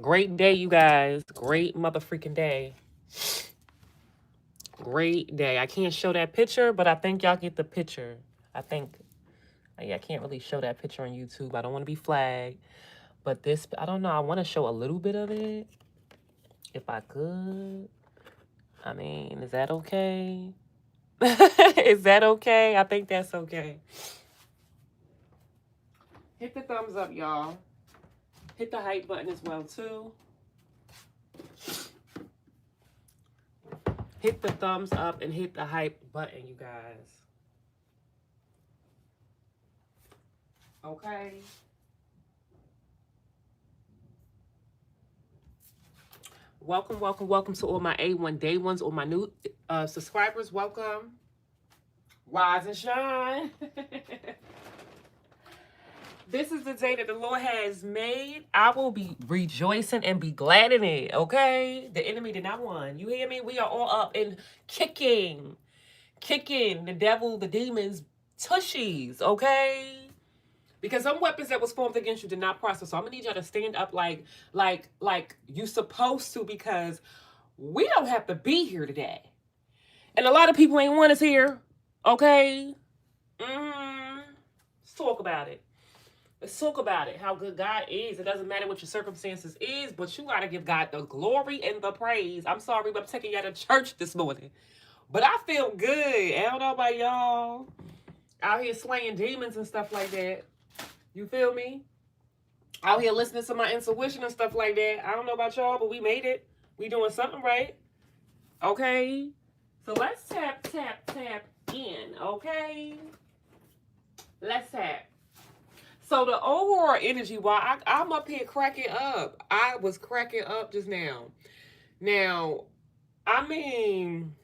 Great day, you guys. Great motherfucking day. Great day. I can't show that picture, but I think y'all get the picture. I think, yeah, I can't really show that picture on YouTube. I don't want to be flagged. But this, I don't know. I want to show a little bit of it. If I could. I mean, is that okay? Is that okay? I think that's okay. Hit the thumbs up, y'all. Hit the hype button as well, too. Hit the thumbs up and hit the hype button, you guys. Okay. Welcome, welcome, welcome to all my A1 day ones, all my new subscribers. Welcome. Rise and shine. This is the day that the Lord has made. I will be rejoicing and be glad in it, okay? The enemy did not win. You hear me? We are all up and kicking the devil, the demons, tushies, okay? Because some weapons that was formed against you did not prosper. So I'm gonna need y'all to stand up like you supposed to, because we don't have to be here today. And a lot of people ain't want us here, okay? Let's talk about it. Let's talk about it, how good God is. It doesn't matter what your circumstances is, but you got to give God the glory and the praise. I'm sorry, but I'm taking y'all to church this morning. But I feel good. I don't know about y'all. Out here slaying demons and stuff like that. You feel me? Out here listening to my intuition and stuff like that. I don't know about y'all, but we made it. We doing something right. Okay? So let's tap in, okay? Let's tap. So the overall energy, while I'm up here cracking up, I was cracking up just now. Now, I mean,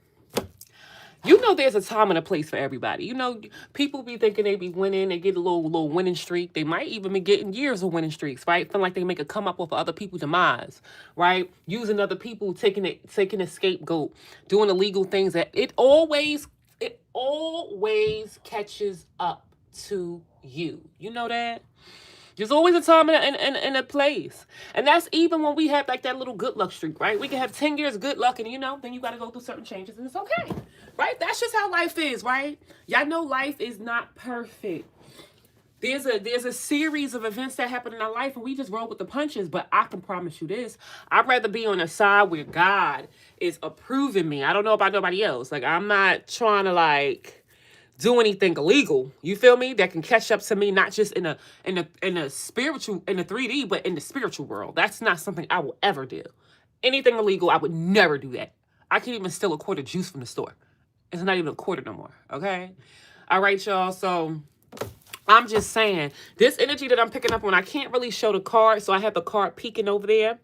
you know there's a time and a place for everybody. You know, people be thinking they be winning, they get a little winning streak. They might even be getting years of winning streaks, right? Feeling like they make a come up with other people's demise, right? Using other people, taking a scapegoat, doing illegal things. That it always catches up to you. You know that? There's always a time and a place. And that's even when we have like that little good luck streak, right? We can have 10 years good luck, and then you got to go through certain changes, and it's okay, right? That's just how life is, right? Y'all know life is not perfect. There's a series of events that happen in our life, and we just roll with the punches. But I can promise you this: I'd rather be on a side where God is approving me. I don't know about nobody else. Like, I'm not trying to do anything illegal, you feel me, that can catch up to me, not just in a spiritual, in the 3D, but in the spiritual world. That's not something I will ever do. Anything illegal, I would never do that. I can't even steal a quart of juice from the store. It's not even a quarter no more, okay? All right, y'all, so I'm just saying, this energy that I'm picking up on, I can't really show the card, so I have the card peeking over there.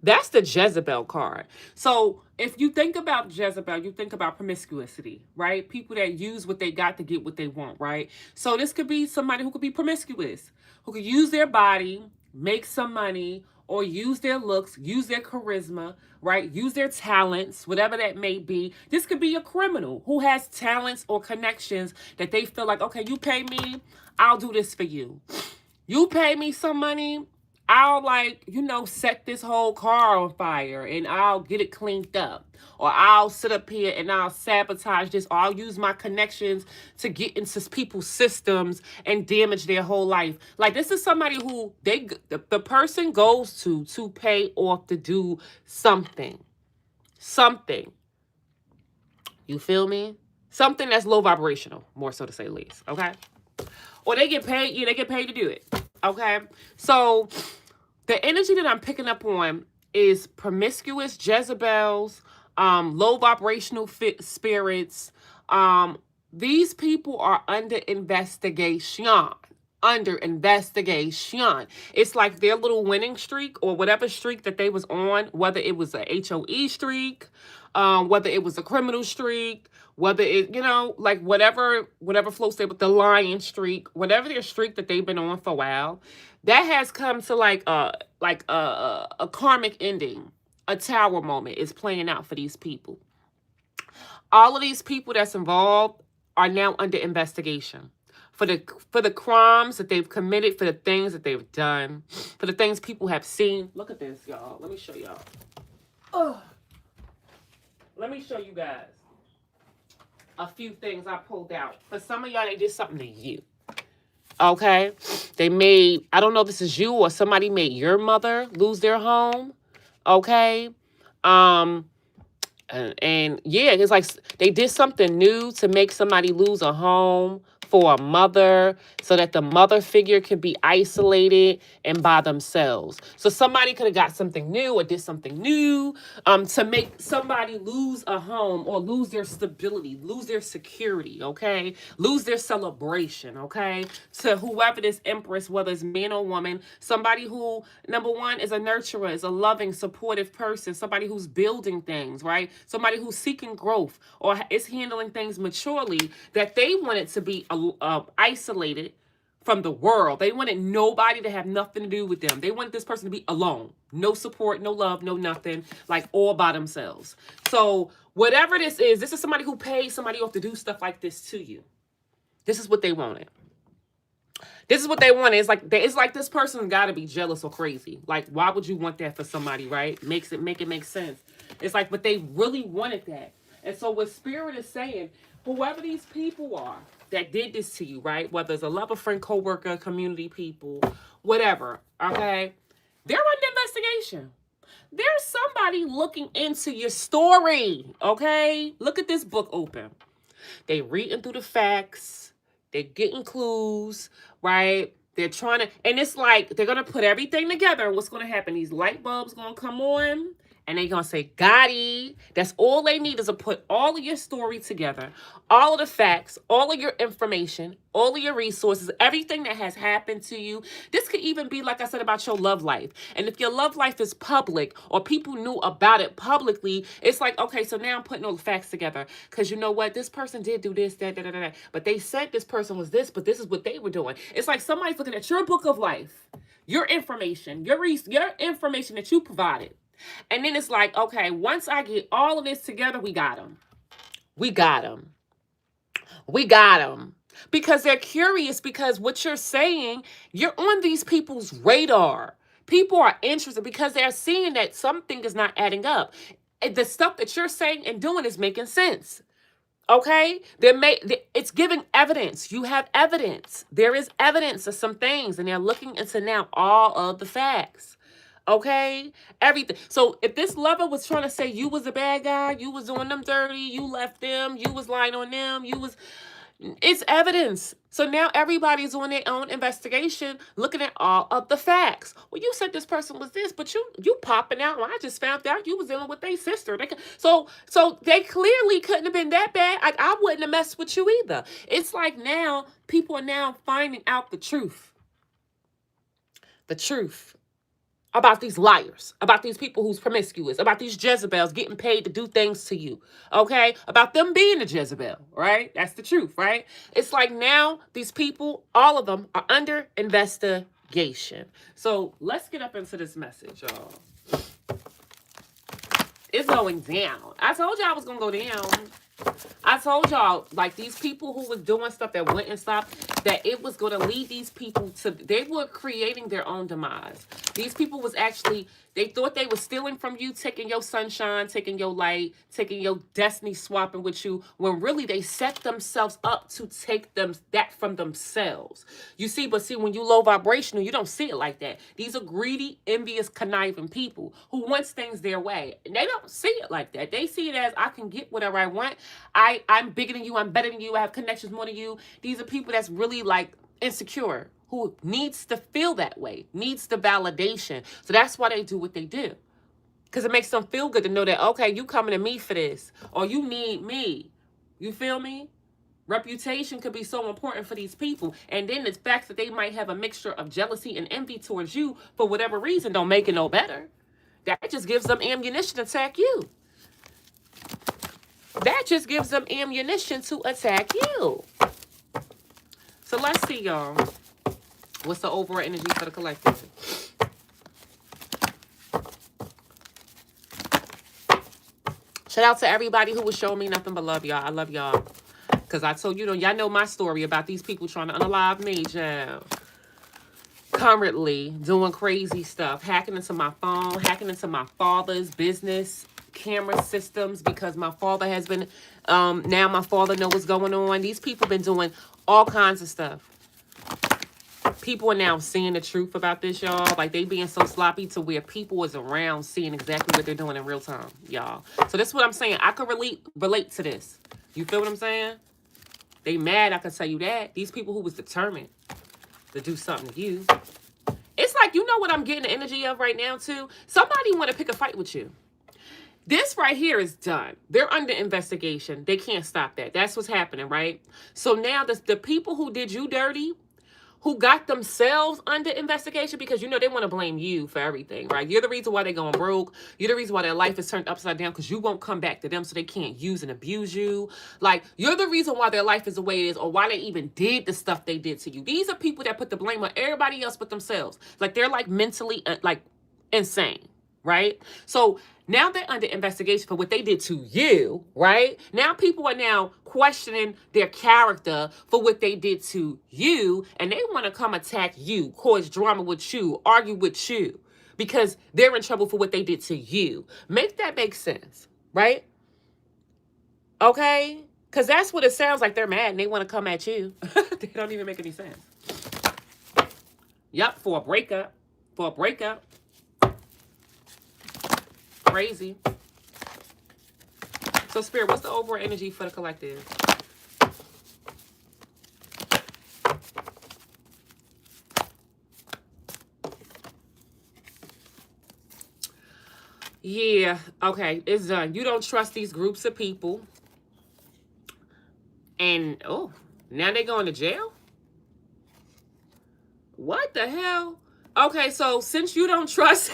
That's the Jezebel card. So if you think about Jezebel, you think about promiscuity, right? People that use what they got to get what they want, right? So this could be somebody who could be promiscuous, who could use their body, make some money, or use their looks, use their charisma, right? Use their talents, whatever that may be. This could be a criminal who has talents or connections that they feel like, okay, you pay me, I'll do this for you. You pay me some money, I'll set this whole car on fire and I'll get it cleaned up. Or I'll sit up here and I'll sabotage this, or I'll use my connections to get into people's systems and damage their whole life. Like, this is somebody who the person goes to pay off to do something. Something. You feel me? Something that's low vibrational, more so to say the least. Okay? Or they get paid, they get paid to do it. Okay? So the energy that I'm picking up on is promiscuous, Jezebels, low vibrational spirits. These people are under investigation. It's like their little winning streak, or whatever streak that they was on, whether it was a HOE streak, whether it was a criminal streak, whether it, whatever floats there with the lion streak, whatever their streak that they've been on for a while, that has come to a karmic ending. A tower moment is playing out for these people. All of these people that's involved are now under investigation. for the crimes that they've committed, for the things that they've done, for the things people have seen. Look at this, y'all. Let me show y'all. Oh, let me show you guys a few things I pulled out. For some of y'all, they did something to you. Okay? They made, I don't know if this is you or somebody made your mother lose their home. Okay? And yeah, it's like they did something new to make somebody lose a home for a mother so that the mother figure can be isolated and by themselves. So somebody could have got something new or did something new to make somebody lose a home or lose their stability, lose their security, okay? Lose their celebration, okay? To whoever this empress, whether it's man or woman, somebody who, number one, is a nurturer, is a loving, supportive person, somebody who's building things, right? Somebody who's seeking growth or is handling things maturely, that they wanted to be isolated from the world. They wanted nobody to have nothing to do with them. They wanted this person to be alone. No support, no love, no nothing, like all by themselves. So whatever this is somebody who paid somebody off to do stuff like this to you. This is what they wanted. This is what they wanted. It's like this person got to be jealous or crazy. Like, why would you want that for somebody, right? Make it make sense. It's like, but they really wanted that. And so what Spirit is saying, whoever these people are that did this to you, right? Whether it's a lover, friend, coworker, community people, whatever, okay? They're under investigation. There's somebody looking into your story, okay? Look at this book open. They reading through the facts. They're getting clues, right? They're trying to, and it's like, they're going to put everything together. What's going to happen? These light bulbs going to come on. And they're going to say, Gotti. That's all they need is to put all of your story together, all of the facts, all of your information, all of your resources, everything that has happened to you. This could even be, like I said, about your love life. And if your love life is public or people knew about it publicly, it's like, okay, so now I'm putting all the facts together. Because you know what? This person did do this, that. But they said this person was this, but this is what they were doing. It's like somebody's looking at your book of life, your information, your information that you provided. And then it's like, okay, once I get all of this together, we got them. We got them. We got them. Because they're curious, because what you're saying, you're on these people's radar. People are interested because they're seeing that something is not adding up. The stuff that you're saying and doing is making sense. Okay? It's giving evidence. You have evidence. There is evidence of some things, and they're looking into now all of the facts. Okay? Everything. So if this lover was trying to say you was a bad guy, you was doing them dirty, you left them, you was lying on them, it's evidence. So now everybody's on their own investigation, looking at all of the facts. Well, you said this person was this, but you popping out. Well, I just found out you was dealing with their sister. So they clearly couldn't have been that bad. I wouldn't have messed with you either. It's like now people are now finding out the truth. The truth. About these liars, about these people who's promiscuous, about these Jezebels getting paid to do things to you, okay? About them being a Jezebel, right? That's the truth, right? It's like now these people, all of them, are under investigation. So let's get up into this message, y'all. It's going down. I told y'all I was going to go down. I told y'all, like, these people who was doing stuff that wouldn't stop, that it was going to lead these people to, they were creating their own demise. These people was actually, they thought they were stealing from you, taking your sunshine, taking your light, taking your destiny, swapping with you, when really they set themselves up to take that from themselves. You see, but see, when you low vibrational, you don't see it like that. These are greedy, envious, conniving people who wants things their way. And they don't see it like that. They see it as, I can get whatever I want. I'm bigger than you. I'm better than you. I have connections more than you. These are people that's really like insecure, who needs to feel that way, needs the validation. So that's why they do what they do. Because it makes them feel good to know that, okay, you coming to me for this, or you need me. You feel me? Reputation could be so important for these people. And then the fact that they might have a mixture of jealousy and envy towards you for whatever reason don't make it no better. That just gives them ammunition to attack you. That just gives them ammunition to attack you. So let's see, y'all. What's the overall energy for the collective? Shout out to everybody who was showing me nothing but love, y'all. I love y'all. Because I told you, y'all know my story about these people trying to unalive me, child. Currently doing crazy stuff, hacking into my phone, hacking into my father's business camera systems, because my father has been, now my father knows what's going on. These people been doing all kinds of stuff. People are now seeing the truth about this, y'all. Like, they being so sloppy to where people is around seeing exactly what they're doing in real time, y'all. So that's what I'm saying. I could relate to this. You feel what I'm saying? They mad, I can tell you that. These people who was determined to do something to you. It's like, you know what I'm getting the energy of right now, too? Somebody want to pick a fight with you. This right here is done. They're under investigation. They can't stop that. That's what's happening, right? So now the people who did you dirty, who got themselves under investigation, because you know they want to blame you for everything, right? You're the reason why they're going broke. You're the reason why their life is turned upside down, because you won't come back to them, so they can't use and abuse you. Like, you're the reason why their life is the way it is, or why they even did the stuff they did to you. These are people that put the blame on everybody else but themselves. Like, they're like mentally like insane, right? So now they're under investigation for what they did to you, right? Now people are now questioning their character for what they did to you, and they want to come attack you, cause drama with you, argue with you, because they're in trouble for what they did to you. Make that make sense, right? Okay? Because that's what it sounds like. They're mad and they want to come at you. They don't even make any sense. Yep, for a breakup. For a breakup. Crazy. So, Spirit, what's the overall energy for the collective? Yeah, okay, it's done. You don't trust these groups of people. And, oh, now they're going to jail? What the hell? Okay, so since you don't trust,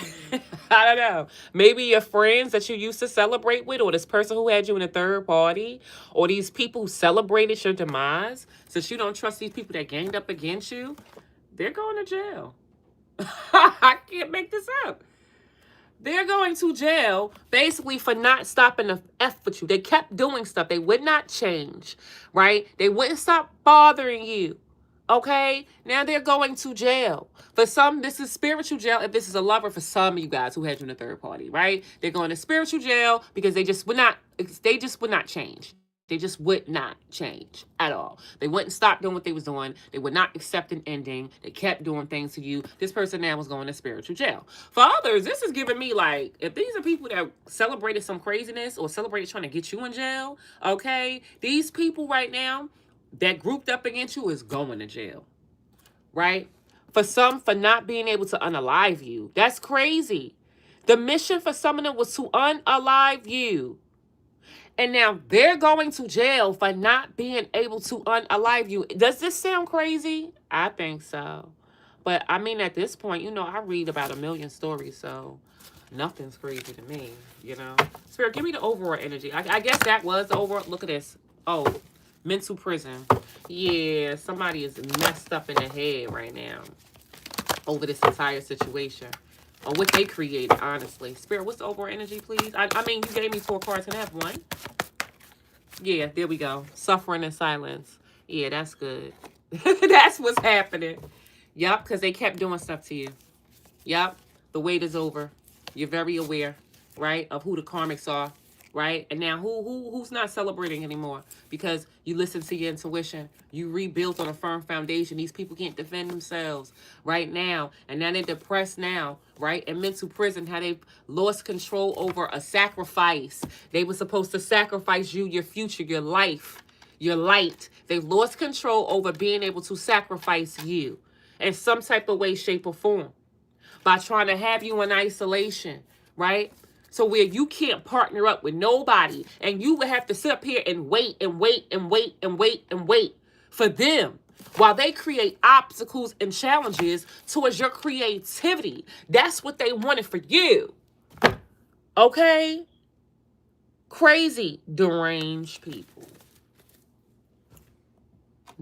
I don't know, maybe your friends that you used to celebrate with, or this person who had you in a third party, or these people who celebrated your demise, since you don't trust these people that ganged up against you, they're going to jail. I can't make this up. They're going to jail basically for not stopping the F with you. They kept doing stuff. They would not change, right? They wouldn't stop bothering you. Okay, now they're going to jail. For some, this is spiritual jail. If this is a lover, for some of you guys who had you in a third party, right? They're going to spiritual jail because they just would not change. They just would not change at all. They wouldn't stop doing what they was doing. They would not accept an ending. They kept doing things to you. This person now was going to spiritual jail. For others, this is giving me like, if these are people that celebrated some craziness or celebrated trying to get you in jail, okay, these people right now that grouped up against you is going to jail, right? For some, for not being able to unalive you. That's crazy. The mission for some of them was to unalive you. And now they're going to jail for not being able to unalive you. Does this sound crazy? I think so. But I mean, at this point, you know, I read about 1 million stories, so nothing's crazy to me, you know? Spirit, give me the overall energy. I guess that was the overall. Look at this. Oh, mental prison. Yeah, somebody is messed up in the head right now over this entire situation. Or what they created, honestly. Spirit, what's the overall energy, please? I mean, you gave me 4 cards. Can I have 1? Yeah, there we go. Suffering in silence. Yeah, that's good. That's what's happening. Yup, because they kept doing stuff to you. Yup, the wait is over. You're very aware, right, of who the karmics are, right? And now who's not celebrating anymore because you listen to your intuition. You rebuilt on a firm foundation. These people can't defend themselves right now. And now they're depressed now, right? In mental prison, how they've lost control over a sacrifice. They were supposed to sacrifice you, your future, your life, your light. They've lost control over being able to sacrifice you in some type of way, shape, or form by trying to have you in isolation, right? So where you can't partner up with nobody and you would have to sit up here and wait and wait and wait and wait and wait for them while they create obstacles and challenges towards your creativity. That's what they wanted for you. Okay? Crazy, deranged people.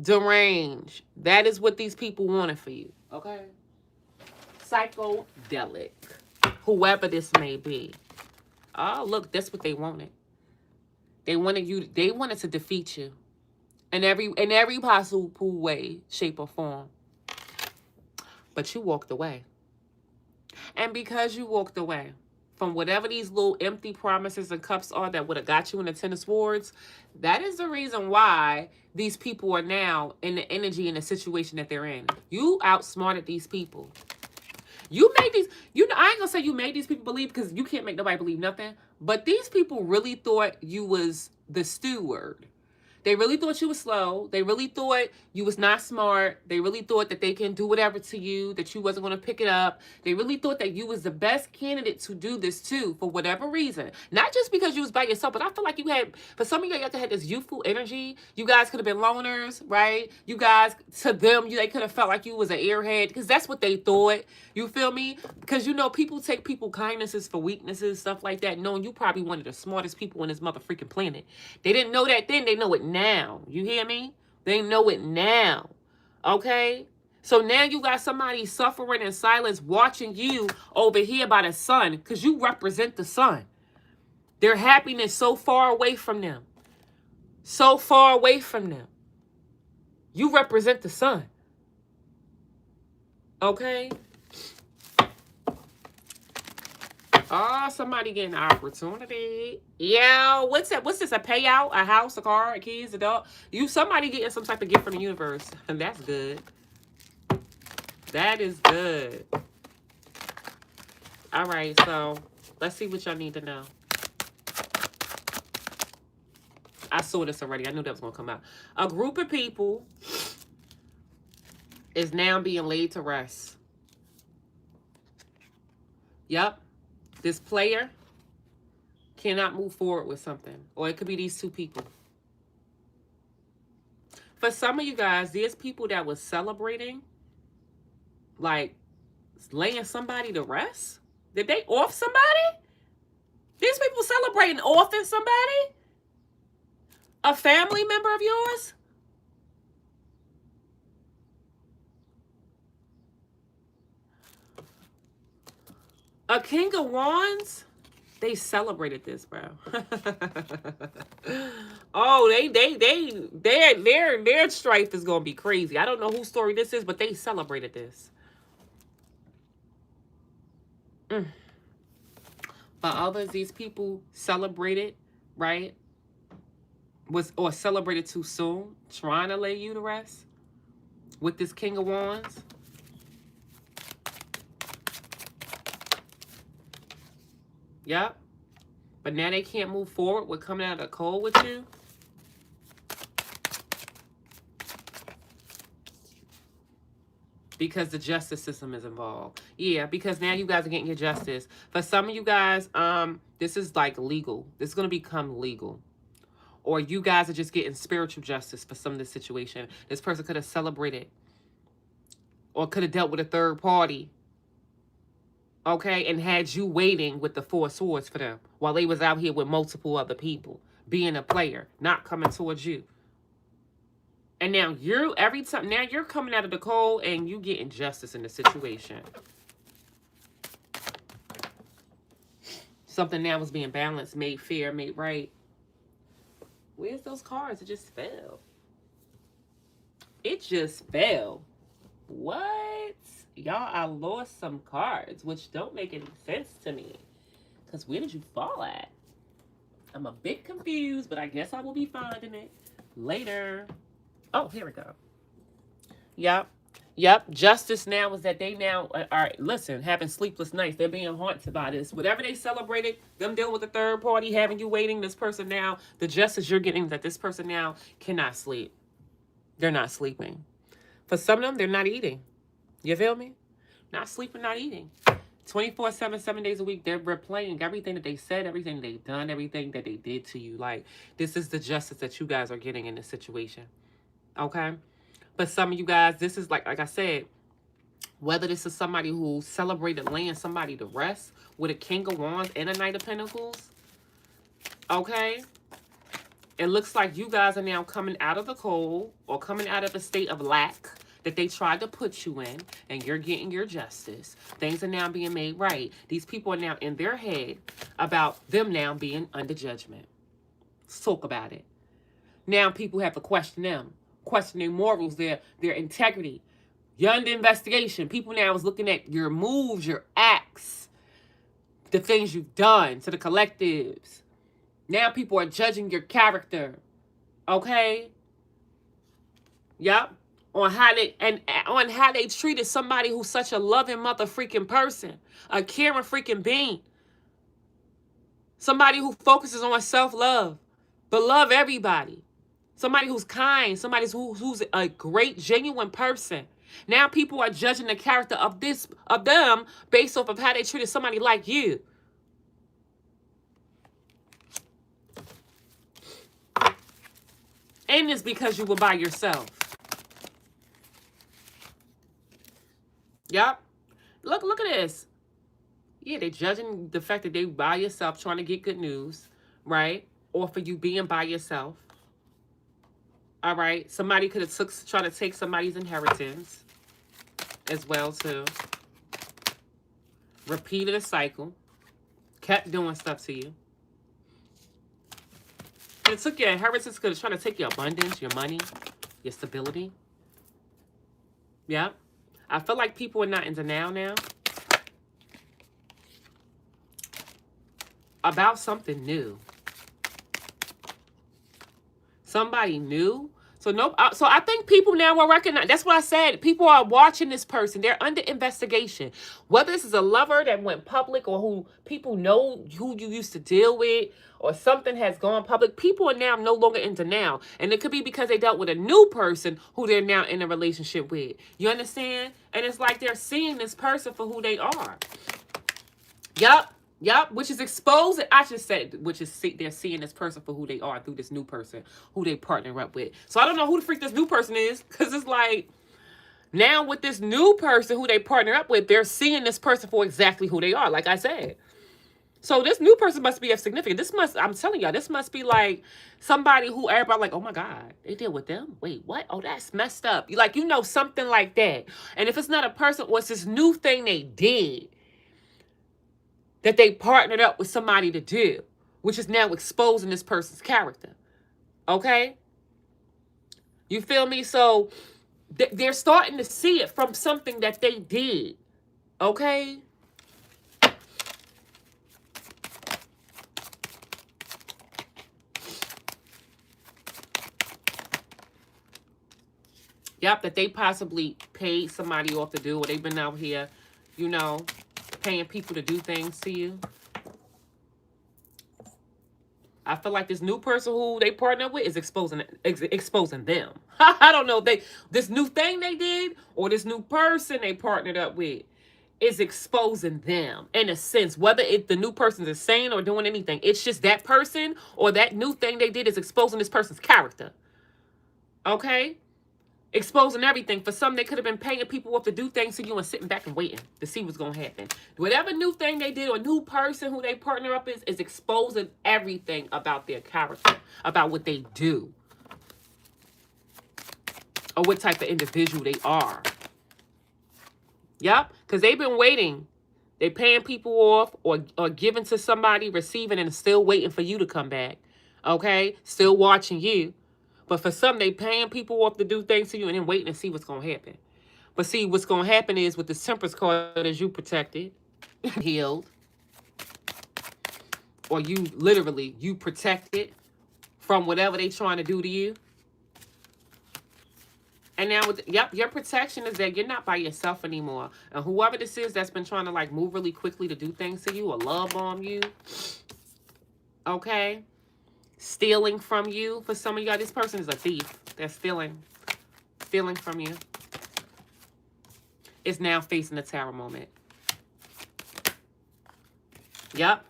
Deranged. That is what these people wanted for you. Okay? Psychedelic. Whoever this may be. Oh, look, that's what they wanted. They wanted to defeat you. in every possible way, shape, or form. But you walked away. And because you walked away from whatever these little empty promises and cups are that would have got you in the tennis wars, that is the reason why these people are now in the energy and the situation that they're in. You outsmarted these people. You made these, I ain't gonna say you made these people believe, because you can't make nobody believe nothing, but these people really thought you was the steward. They really thought you was slow. They really thought you was not smart. They really thought that they can do whatever to you, that you wasn't going to pick it up. They really thought that you was the best candidate to do this too, for whatever reason. Not just because you was by yourself, but I feel like you had, for some of you guys had this youthful energy. You guys could have been loners, right? You guys, to them, they could have felt like you was an airhead, because that's what they thought. You feel me? Because, people take people kindnesses for weaknesses, stuff like that, knowing you probably one of the smartest people on this motherfucking planet. They didn't know that then. They know it now. You hear me? They know it now. Okay? So now you got somebody suffering in silence watching you over here by the sun, because you represent the sun. Their happiness so far away from them. So far away from them. You represent the sun. Okay? Oh, somebody getting an opportunity. Yeah, what's that? What's this? A payout? A house? A car? A kids? A dog? Somebody getting some type of gift from the universe. And that's good. That is good. All right, so let's see what y'all need to know. I saw this already. I knew that was going to come out. A group of people is now being laid to rest. Yep. This player cannot move forward with something. Or it could be these two people. For some of you guys, there's people that was celebrating, like, laying somebody to rest. Did they off somebody? These people celebrating offing somebody? A family member of yours? A King of Wands? They celebrated this, bro. Oh, their strife is gonna be crazy. I don't know whose story this is, but they celebrated this. For others, these people celebrated, right? Or celebrated too soon, trying to lay you to rest with this King of Wands. Yep. But now they can't move forward with coming out of the cold with you. Because the justice system is involved. Yeah, because now you guys are getting your justice. For some of you guys, this is like legal. This is going to become legal. Or you guys are just getting spiritual justice for some of this situation. This person could have celebrated. Or could have dealt with a third party. Okay, and had you waiting with the 4 swords for them while they was out here with multiple other people, being a player, not coming towards you. And now you're coming out of the cold and you getting justice in the situation. Something now was being balanced, made fair, made right. Where's those cards? It just fell. It just fell. What? Y'all, I lost some cards, which don't make any sense to me. Because where did you fall at? I'm a bit confused, but I guess I will be finding it later. Oh, here we go. Yep. Justice now is that they now are, listen, having sleepless nights. They're being haunted by this. Whatever they celebrated, them dealing with the third party, having you waiting, this person now, the justice you're getting that this person now cannot sleep. They're not sleeping. For some of them, they're not eating. You feel me? Not sleeping, not eating. 24/7, 7 days a week, they're replaying everything that they said, everything they've done, everything that they did to you. Like, this is the justice that you guys are getting in this situation. Okay? But some of you guys, this is like I said, whether this is somebody who celebrated laying somebody to rest with a King of Wands and a Knight of Pentacles. Okay? It looks like you guys are now coming out of the cold or coming out of a state of lack that they tried to put you in, and you're getting your justice. Things are now being made right. These people are now in their head about them now being under judgment. Let's talk about it. Now people have to question them, question their morals, their integrity. You're under investigation. People now is looking at your moves, your acts, the things you've done to the collectives. Now people are judging your character. Okay? Yep. On how they treated somebody who's such a loving mother freaking person, a caring freaking being. Somebody who focuses on self-love, but love everybody. Somebody who's kind, somebody who's a great, genuine person. Now people are judging the character of them based off of how they treated somebody like you. And it's because you were by yourself. Yep. Look at this. Yeah, they're judging the fact that they by yourself trying to get good news, right? Or for you being by yourself. All right. Somebody could have tried to take somebody's inheritance as well too. Repeated a cycle. Kept doing stuff to you. It took your inheritance, could have tried to take your abundance, your money, your stability. Yeah. I feel like people are not in denial now about something new. Somebody new. So I think people now will recognize. That's what I said. People are watching this person. They're under investigation. Whether this is a lover that went public or who people know who you used to deal with or something has gone public, people are now no longer in denial. And it could be because they dealt with a new person who they're now in a relationship with. You understand? And it's like they're seeing this person for who they are. Yup. Yep, which is exposing. I just said, they're seeing this person for who they are through this new person who they partner up with. So I don't know who the freak this new person is, because it's like now with this new person who they partner up with, they're seeing this person for exactly who they are, like I said. So this new person must be of significance. I'm telling y'all, this must be like somebody who everybody like, oh my God, they deal with them? Wait, what? Oh, that's messed up. Like, something like that. And if it's not a person, or it's this new thing they did, that they partnered up with somebody to do, which is now exposing this person's character. Okay? You feel me? So they're starting to see it from something that they did. Okay? Yep, that they possibly paid somebody off to do, or they've been out here, paying people to do things to you. I feel like this new person who they partner with is exposing them. I don't know if this new thing they did or this new person they partnered up with is exposing them in a sense. Whether the new person is saying or doing anything, it's just that person or that new thing they did is exposing this person's character. Okay? Exposing everything. For some, they could have been paying people off to do things to you and sitting back and waiting to see what's going to happen. Whatever new thing they did or new person who they partner up is exposing everything about their character, about what they do, or what type of individual they are. Yep, because they've been waiting. They're paying people off or giving to somebody, receiving, and still waiting for you to come back. Okay? Still watching you. But for some, they paying people off to do things to you and then waiting to see what's going to happen. But see, what's going to happen is with the Temperance card is you protected, healed, or you protected from whatever they trying to do to you. And now, your protection is that you're not by yourself anymore. And whoever this is that's been trying to like move really quickly to do things to you or love bomb you, okay? Stealing from you. For some of y'all, this person is a thief. They're stealing from you. Is now facing the tower moment. Yep.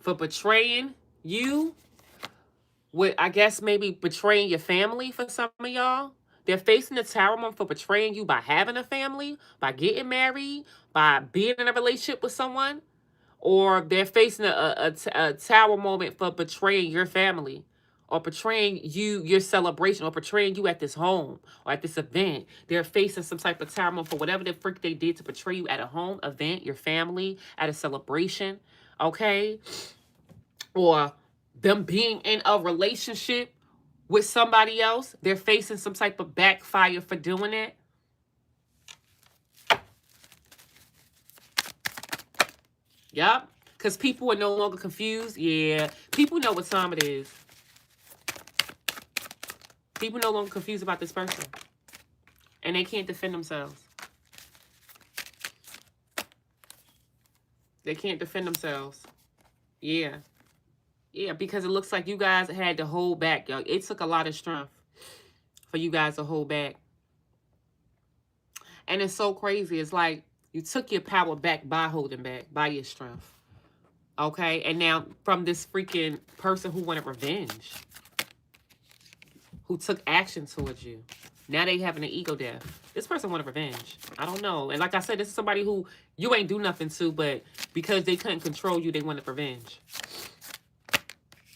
For betraying you, with I guess maybe betraying your family for some of y'all. They're facing the tower moment for betraying you by having a family, by getting married, by being in a relationship with someone. Or they're facing a tower moment for betraying your family, or betraying your celebration, or betraying you at this home or at this event. They're facing some type of tower moment for whatever the frick they did to betray you at a home event, your family, at a celebration, okay? Or them being in a relationship with somebody else. They're facing some type of backfire for doing it. Yep. Because people are no longer confused. Yeah. People know what time it is. People no longer confused about this person. And they can't defend themselves. They can't defend themselves. Yeah. Yeah, because it looks like you guys had to hold back, y'all. It took a lot of strength for you guys to hold back. And it's so crazy. It's like you took your power back by holding back, by your strength. Okay? And now from this freaking person who wanted revenge, who took action towards you, now they having an ego death. This person wanted revenge. I don't know. And like I said, this is somebody who you ain't do nothing to, but because they couldn't control you, they wanted revenge.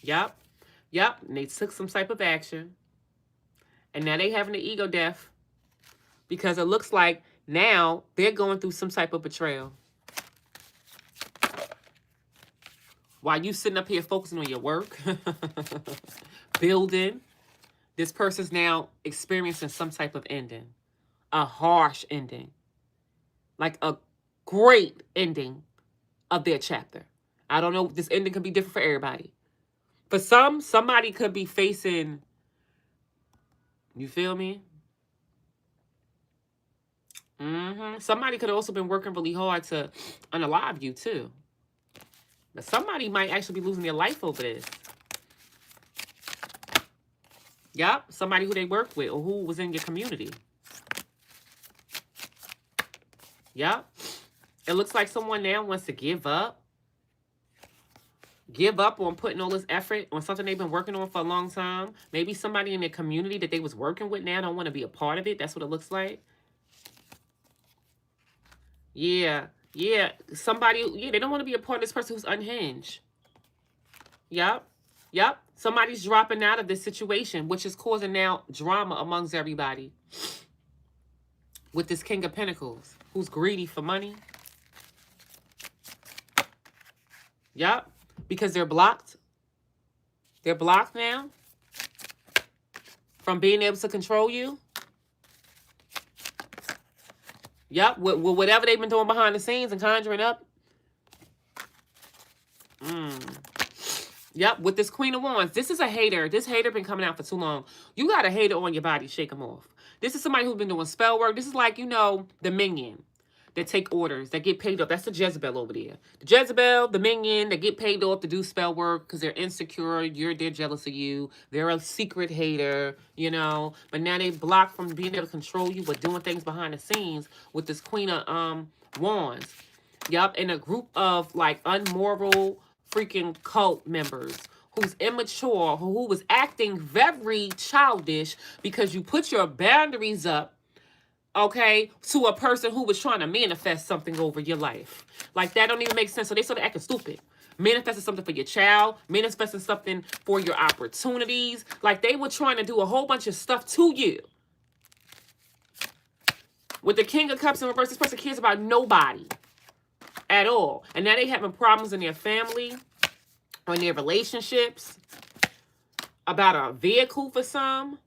Yep. Yep. And they took some type of action. And now they having an ego death. Because it looks like now they're going through some type of betrayal. While you sitting up here focusing on your work, building, this person's now experiencing some type of ending. A harsh ending. Like a great ending of their chapter. I don't know. This ending could be different for everybody. For some, somebody could be facing, you feel me? Somebody could have also been working really hard to unalive you too. But somebody might actually be losing their life over this. Yep, somebody who they work with or who was in your community. Yep. It looks like someone now wants to give up. Give up on putting all this effort on something they've been working on for a long time. Maybe somebody in their community that they was working with now don't want to be a part of it. That's what it looks like. Yeah. Yeah. Somebody, yeah, they don't want to be a part of this person who's unhinged. Yep. Yep. Somebody's dropping out of this situation, which is causing now drama amongst everybody. With this King of Pentacles, who's greedy for money. Yep. Because they're blocked. They're blocked now from being able to control you. Yep. With whatever they've been doing behind the scenes and conjuring up. Yep. With this Queen of Wands. This is a hater. This hater been coming out for too long. You got a hater on your body. Shake them off. This is somebody who's been doing spell work. This is like, you know, the minion that take orders, that get paid off. That's the Jezebel over there. The Jezebel, the minion, that get paid off to do spell work because they're insecure. They're jealous of you. They're a secret hater, you know. But now they blocked from being able to control you but doing things behind the scenes with this Queen of Wands. Yup, and a group of like unmoral freaking cult members who's immature, who was acting very childish because you put your boundaries up, okay, to a person who was trying to manifest something over your life. Like, that don't even make sense. So they started acting stupid. Manifesting something for your child, manifesting something for your opportunities. Like, they were trying to do a whole bunch of stuff to you. With the King of Cups in reverse, this person cares about nobody at all. And now they having problems in their family, or in their relationships, about a vehicle for some.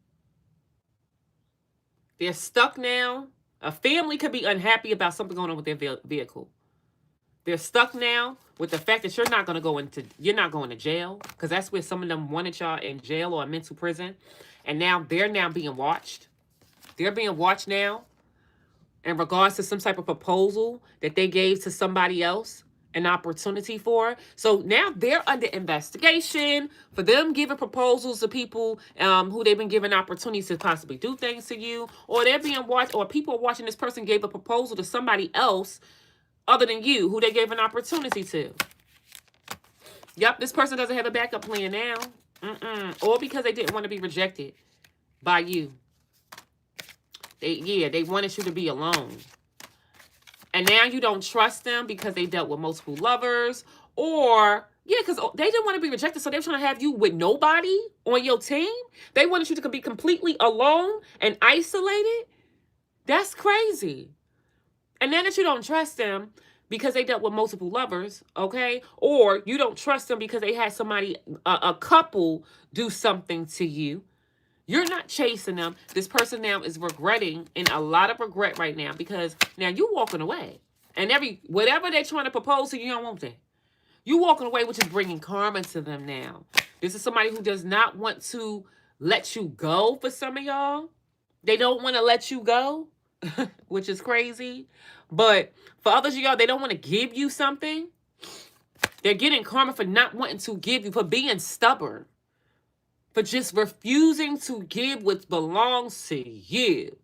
They're stuck now. A family could be unhappy about something going on with their vehicle. They're stuck now with the fact that you're not going to jail, because that's where some of them wanted y'all in jail or a mental prison. And now they're now being watched. They're being watched now in regards to some type of proposal that they gave to somebody else an opportunity for. So now they're under investigation for them giving proposals to people who they've been given opportunities to possibly do things to you, or they're being watched, or people are watching this person gave a proposal to somebody else other than you who they gave an opportunity to. Yep, this person doesn't have a backup plan now. Or because they didn't want to be rejected by you. They wanted you to be alone. And now you don't trust them because they dealt with multiple lovers. Or, yeah, because they didn't want to be rejected, so they were trying to have you with nobody on your team. They wanted you to be completely alone and isolated. That's crazy. And then that you don't trust them because they dealt with multiple lovers, okay? Or you don't trust them because they had somebody, a couple, do something to you. You're not chasing them. This person now is regretting, in a lot of regret right now, because now you walking away. And whatever they're trying to propose to you, you don't want that. You walking away, which is bringing karma to them now. This is somebody who does not want to let you go for some of y'all. They don't want to let you go, which is crazy. But for others of y'all, they don't want to give you something. They're getting karma for not wanting to give you, for being stubborn, for just refusing to give what belongs to you.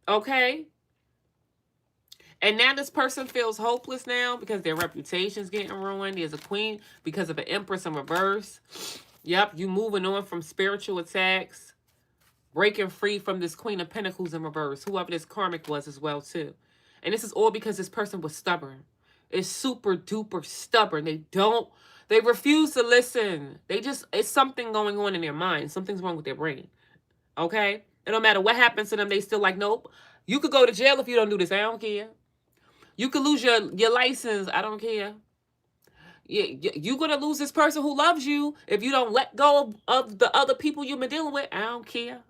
Okay? And now this person feels hopeless now because their reputation's getting ruined. There's a queen because of an empress in reverse. Yep, you moving on from spiritual attacks. Breaking free from this queen of pentacles in reverse. Whoever this karmic was as well too. And this is all because this person was stubborn. It's super duper stubborn. They refuse to listen. It's something going on in their mind. Something's wrong with their brain. Okay? It don't matter what happens to them. They still like, nope. You could go to jail if you don't do this. I don't care. You could lose your license. I don't care. You're going to lose this person who loves you if you don't let go of the other people you've been dealing with. I don't care.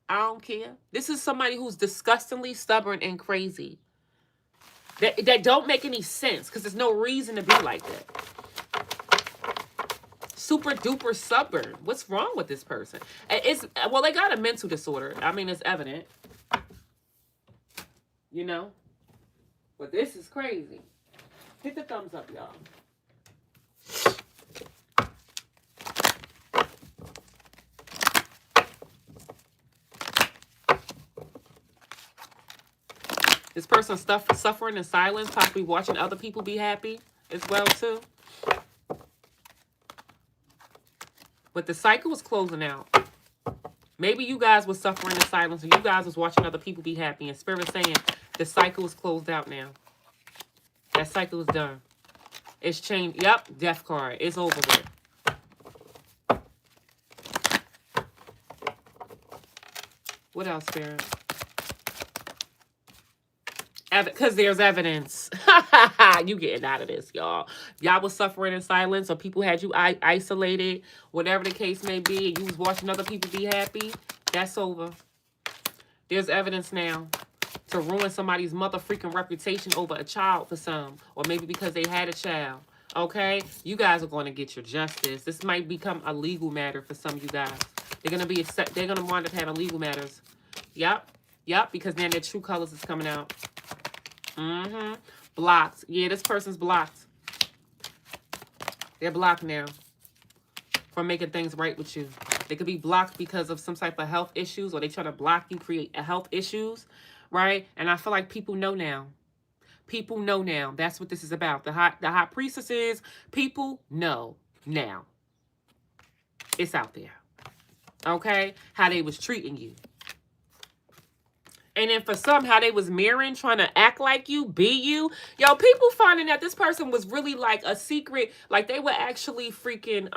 I don't care. This is somebody who's disgustingly stubborn and crazy. That don't make any sense because there's no reason to be like that. Super duper stubborn. What's wrong with this person? Well, they got a mental disorder. I mean, it's evident. You know? But this is crazy. Hit the thumbs up, y'all. This person suffering in silence, possibly watching other people be happy as well, too. But the cycle was closing out. Maybe you guys were suffering in silence and you guys was watching other people be happy. And Spirit saying the cycle is closed out now. That cycle is done. It's changed. Yep, death card. It's over with. What else, Spirit? Because there's evidence. You getting out of this, y'all. Y'all was suffering in silence or people had you isolated, whatever the case may be, and you was watching other people be happy. That's over. There's evidence now to ruin somebody's mother freaking reputation over a child for some, or maybe because they had a child. Okay? You guys are going to get your justice. This might become a legal matter for some of you guys. They're going to wind up having legal matters. Yep, because then their true colors is coming out. Blocked. Yeah, this person's blocked. They're blocked now from making things right with you. They could be blocked because of some type of health issues, or they try to block you, create health issues, right? And I feel like people know now. People know now. That's what this is about. The high priestesses, people know now. It's out there. Okay? How they was treating you. And then for some, how they was mirroring, trying to act like you, be you. Yo, people finding that this person was really like a secret, like they were actually freaking,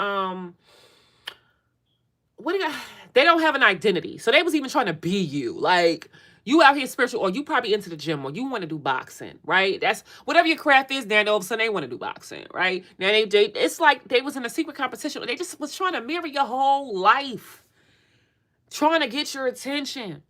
they don't have an identity. So they was even trying to be you. Like, you out here spiritual, or you probably into the gym, or you want to do boxing, right? That's, whatever your craft is, now all of a sudden they want to do boxing, right? Now it's like they was in a secret competition, or they just was trying to mirror your whole life. Trying to get your attention.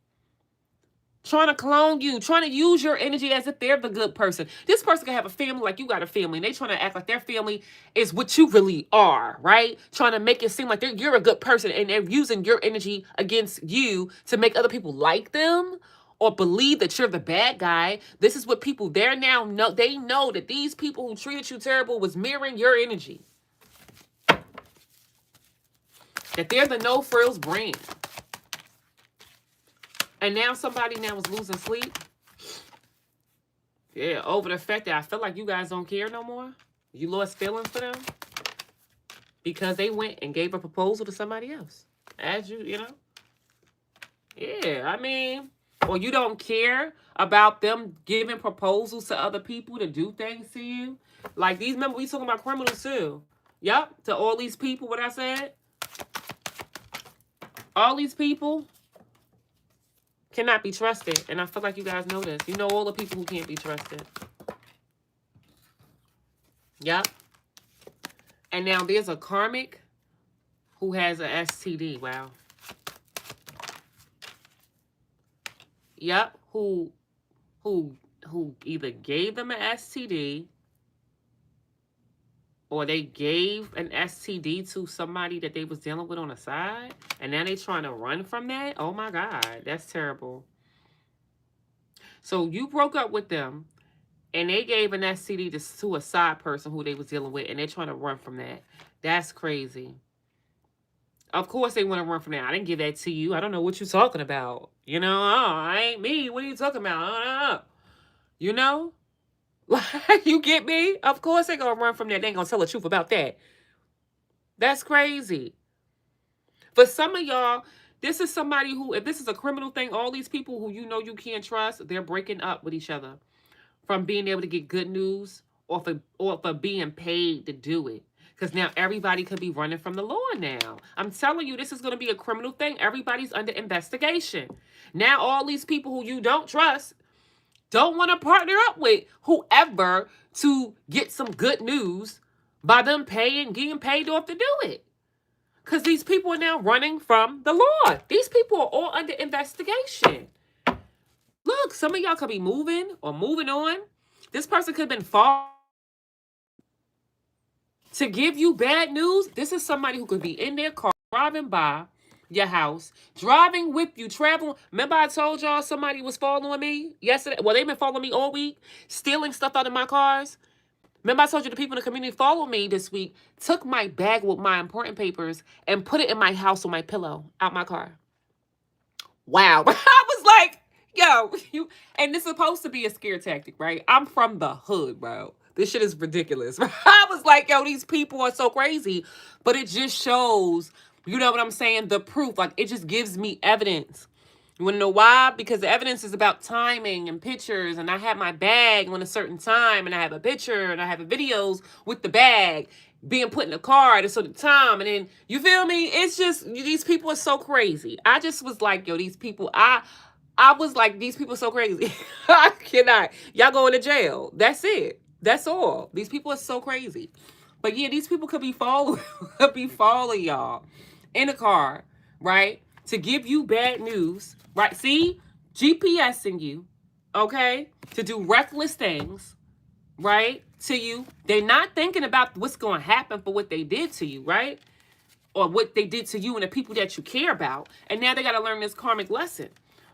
Trying to clone you, trying to use your energy as if they're the good person. This person can have a family like you got a family, and they trying to act like their family is what you really are, right? Trying to make it seem like you're a good person, and they're using your energy against you to make other people like them or believe that you're the bad guy. This is what people there now know. They know that these people who treated you terrible was mirroring your energy. That they're the No Frills brand. And now somebody now is losing sleep. Yeah, over the fact that I feel like you guys don't care no more. You lost feelings for them. Because they went and gave a proposal to somebody else. As you know. Yeah, I mean, or you don't care about them giving proposals to other people to do things to you. Like these, remember we talking about criminals too. Yep, to all these people, what I said. All these people cannot be trusted. And I feel like you guys know this. You know all the people who can't be trusted. Yep. And now there's a karmic who has an STD. Wow. Yep. Who either gave them an STD or they gave an STD to somebody that they was dealing with on the side, and now they trying to run from that. Oh my God, that's terrible. So you broke up with them, and they gave an STD to a side person who they was dealing with, and they're trying to run from that. That's crazy. Of course they want to run from that. I didn't give that to you. I don't know what you're talking about. You know, oh, I ain't me. What are you talking about? You know? You get me? Of course they gonna run from that. They ain't gonna tell the truth about that. That's crazy. For some of y'all, this is somebody who, if this is a criminal thing, all these people who you know you can't trust, they're breaking up with each other from being able to get good news or for being paid to do it. Because now everybody could be running from the law now. I'm telling you, this is going to be a criminal thing. Everybody's under investigation. Now all these people who you don't trust don't want to partner up with whoever to get some good news by them getting paid off to do it. Because these people are now running from the law. These people are all under investigation. Look, some of y'all could be moving or moving on. This person could have been far to give you bad news. This is somebody who could be in their car, driving by your house, driving with you, traveling. Remember I told y'all somebody was following me yesterday? Well, they've been following me all week, stealing stuff out of my cars. Remember I told you the people in the community followed me this week, took my bag with my important papers and put it in my house on my pillow out my car. Wow. I was like, yo, and this is supposed to be a scare tactic, right? I'm from the hood, bro. This shit is ridiculous. I was like, yo, these people are so crazy. But it just shows, you know what I'm saying? The proof. Like, it just gives me evidence. You want to know why? Because the evidence is about timing and pictures. And I had my bag on a certain time. And I have a picture. And I have videos with the bag being put in the car at a certain time. And then, you feel me? It's just, these people are so crazy. I just was like, yo, these people, I was like, these people are so crazy. I cannot. Y'all going to jail. That's it. That's all. These people are so crazy. But yeah, these people could be following y'all in a car, right? To give you bad news, right? See? GPSing you, okay? To do reckless things, right? To you. They're not thinking about what's going to happen for what they did to you, right? Or what they did to you and the people that you care about. And now they got to learn this karmic lesson,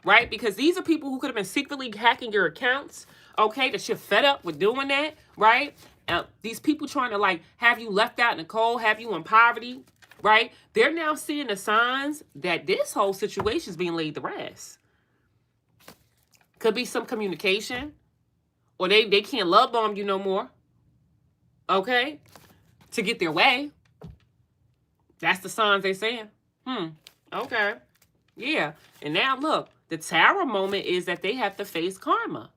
right? Because these are people who could have been secretly hacking your accounts, okay, that you're fed up with doing that, right? These people trying to like have you left out in the cold, have you in poverty, right? They're now seeing the signs that this whole situation is being laid to rest. Could be some communication, or they can't love bomb you no more, okay, to get their way. That's the signs they're saying. Okay. Yeah. And now look, the Tower moment is that they have to face karma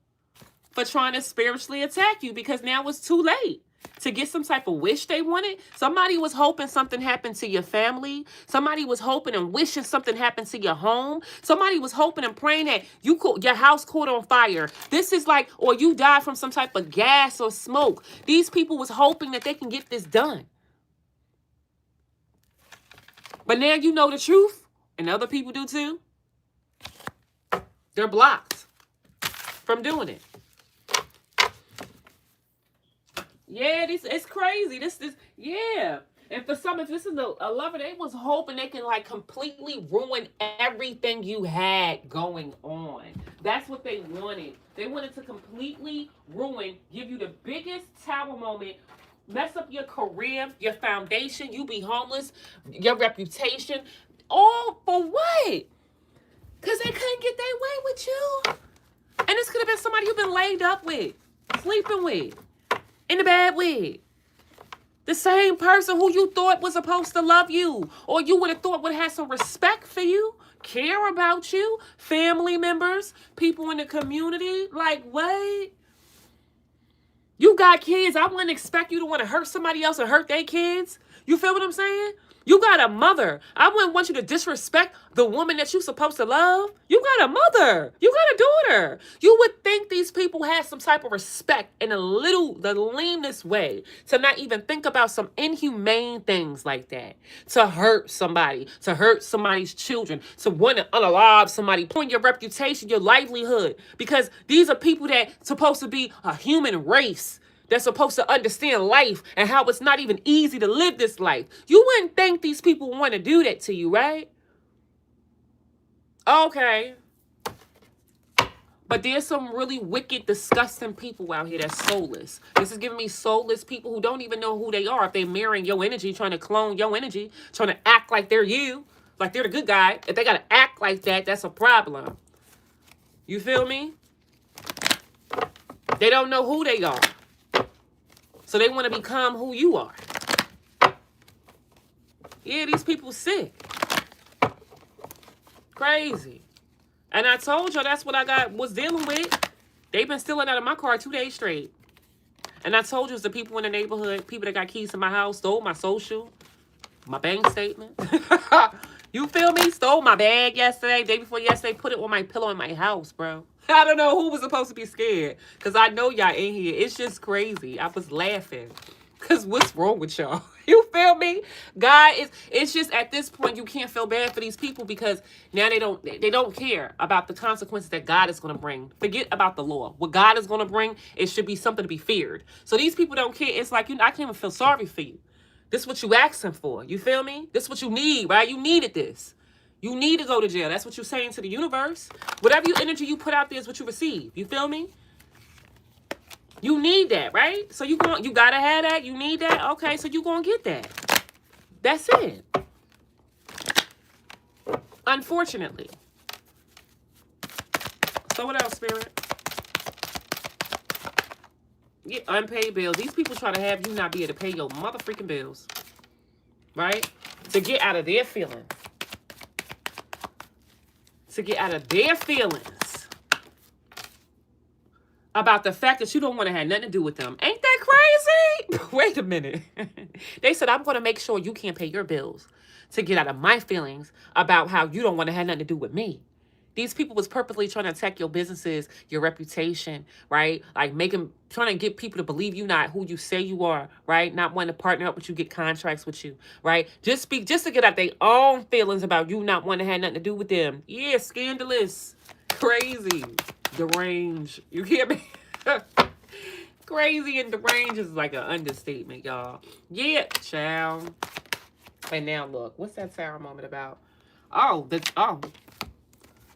for trying to spiritually attack you, because now it's too late to get some type of wish they wanted. Somebody was hoping something happened to your family. Somebody was hoping and wishing something happened to your home. Somebody was hoping and praying that your house caught on fire. This is like, or you died from some type of gas or smoke. These people was hoping that they can get this done. But now you know the truth, and other people do too. They're blocked from doing it. Yeah, it's crazy. This yeah. And for some, if this is a lover, they was hoping they can like completely ruin everything you had going on. That's what they wanted. They wanted to completely ruin, give you the biggest Tower moment, mess up your career, your foundation, you be homeless, your reputation. All for what? Because they couldn't get their way with you. And this could have been somebody you've been laid up with, sleeping with, in the bed with. The same person who you thought was supposed to love you, or you would have thought would have some respect for you, care about you, family members, people in the community. Like, what? You You got kids. I wouldn't expect you to want to hurt somebody else and hurt their kids. You feel what I'm saying? You got a mother. I wouldn't want you to disrespect the woman that you're supposed to love. You got a mother. You got a daughter. You would think these people had some type of respect in the leanest way to not even think about some inhumane things like that. To hurt somebody's children, to want to unalive somebody, point your reputation, your livelihood. Because these are people that supposed to be a human race. They're supposed to understand life and how it's not even easy to live this life. You wouldn't think these people want to do that to you, right? Okay. But there's some really wicked, disgusting people out here that's soulless. This is giving me soulless people who don't even know who they are. If they're mirroring your energy, trying to clone your energy, trying to act like they're you, like they're the good guy. If they got to act like that, that's a problem. You feel me? They don't know who they are. So they want to become who you are. Yeah, these people sick. Crazy. And I told y'all that's what I was dealing with. They've been stealing out of my car 2 days straight. And I told you it's the people in the neighborhood, people that got keys to my house, stole my social, my bank statement. You feel me? Stole my bag yesterday, day before yesterday, put it on my pillow in my house, bro. I don't know who was supposed to be scared. Because I know y'all in here. It's just crazy. I was laughing. Because what's wrong with y'all? You feel me? God, it's just at this point you can't feel bad for these people because now they don't care about the consequences that God is going to bring. Forget about the law. What God is going to bring, it should be something to be feared. So these people don't care. It's like, I can't even feel sorry for you. This is what you asking for. You feel me? This is what you need, right? You needed this. You need to go to jail. That's what you're saying to the universe. Whatever energy you put out there is what you receive. You feel me? You need that, right? So you gotta have that. You need that. Okay, so you gonna get that. That's it. Unfortunately. So what else, Spirit? Yeah, unpaid bills. These people try to have you not be able to pay your motherfucking bills. Right? To get out of their feelings. To get out of their feelings about the fact that you don't want to have nothing to do with them. Ain't that crazy? Wait a minute. They said, I'm going to make sure you can't pay your bills to get out of my feelings about how you don't want to have nothing to do with me. These people was purposely trying to attack your businesses, your reputation, right? Like trying to get people to believe you not who you say you are, right? Not wanting to partner up with you, get contracts with you, right? Just to get out their own feelings about you not wanting to have nothing to do with them. Yeah, scandalous, crazy, deranged. You hear me? Crazy and deranged is like an understatement, y'all. Yeah, child. And now look, what's that Theyre moment about?